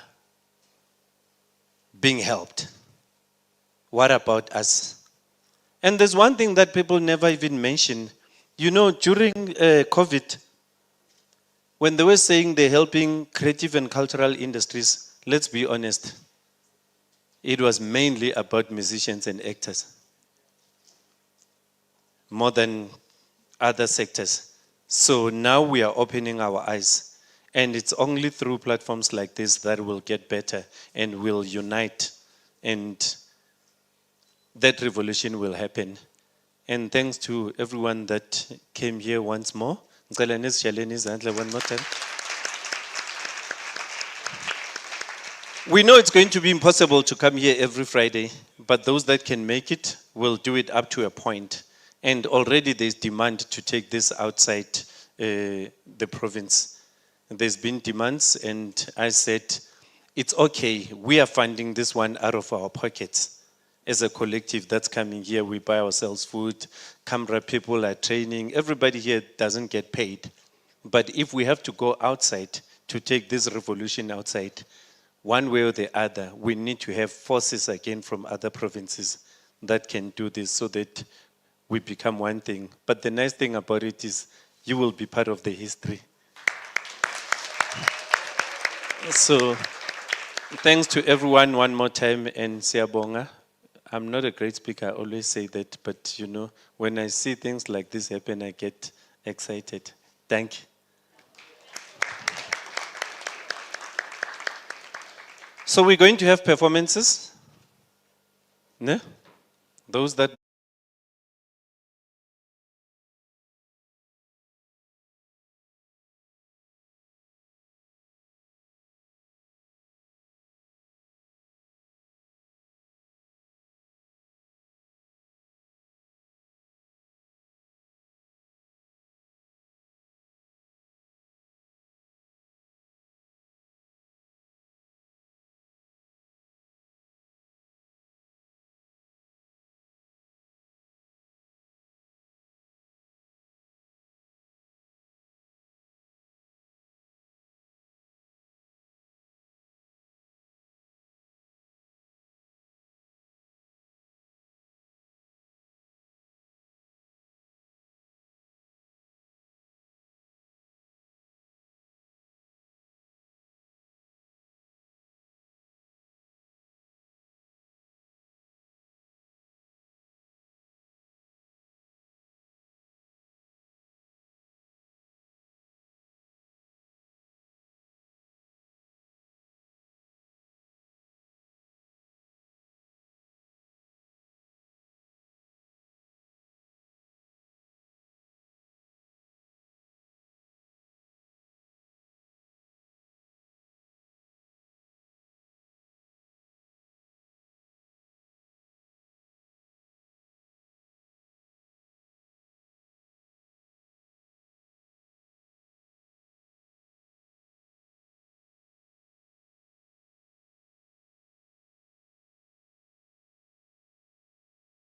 being helped. What about us? And there's one thing that people never even mention. You know, during COVID, when they were saying they're helping creative and cultural industries, let's be honest, it was mainly about musicians and actors, more than other sectors. So now we are opening our eyes. And it's only through platforms like this that we'll get better and we'll unite. And that revolution will happen. And thanks to everyone that came here once more. One more time. We know it's going to be impossible to come here every Friday, but those that can make it will do it up to a point. And already there's demand to take this outside the province. There's been demands, and I said, it's okay. We are funding this one out of our pockets. As a collective that's coming here, we buy ourselves food, camera people are training. Everybody here doesn't get paid. But if we have to go outside to take this revolution outside, one way or the other, we need to have forces again from other provinces that can do this so that we become one thing. But the nice thing about it is you will be part of the history. So thanks to everyone one more time, and siyabonga. I'm not a great speaker, I always say that, but you know, when I see things like this happen, I get excited. Thank you. So we're going to have performances. No? Those that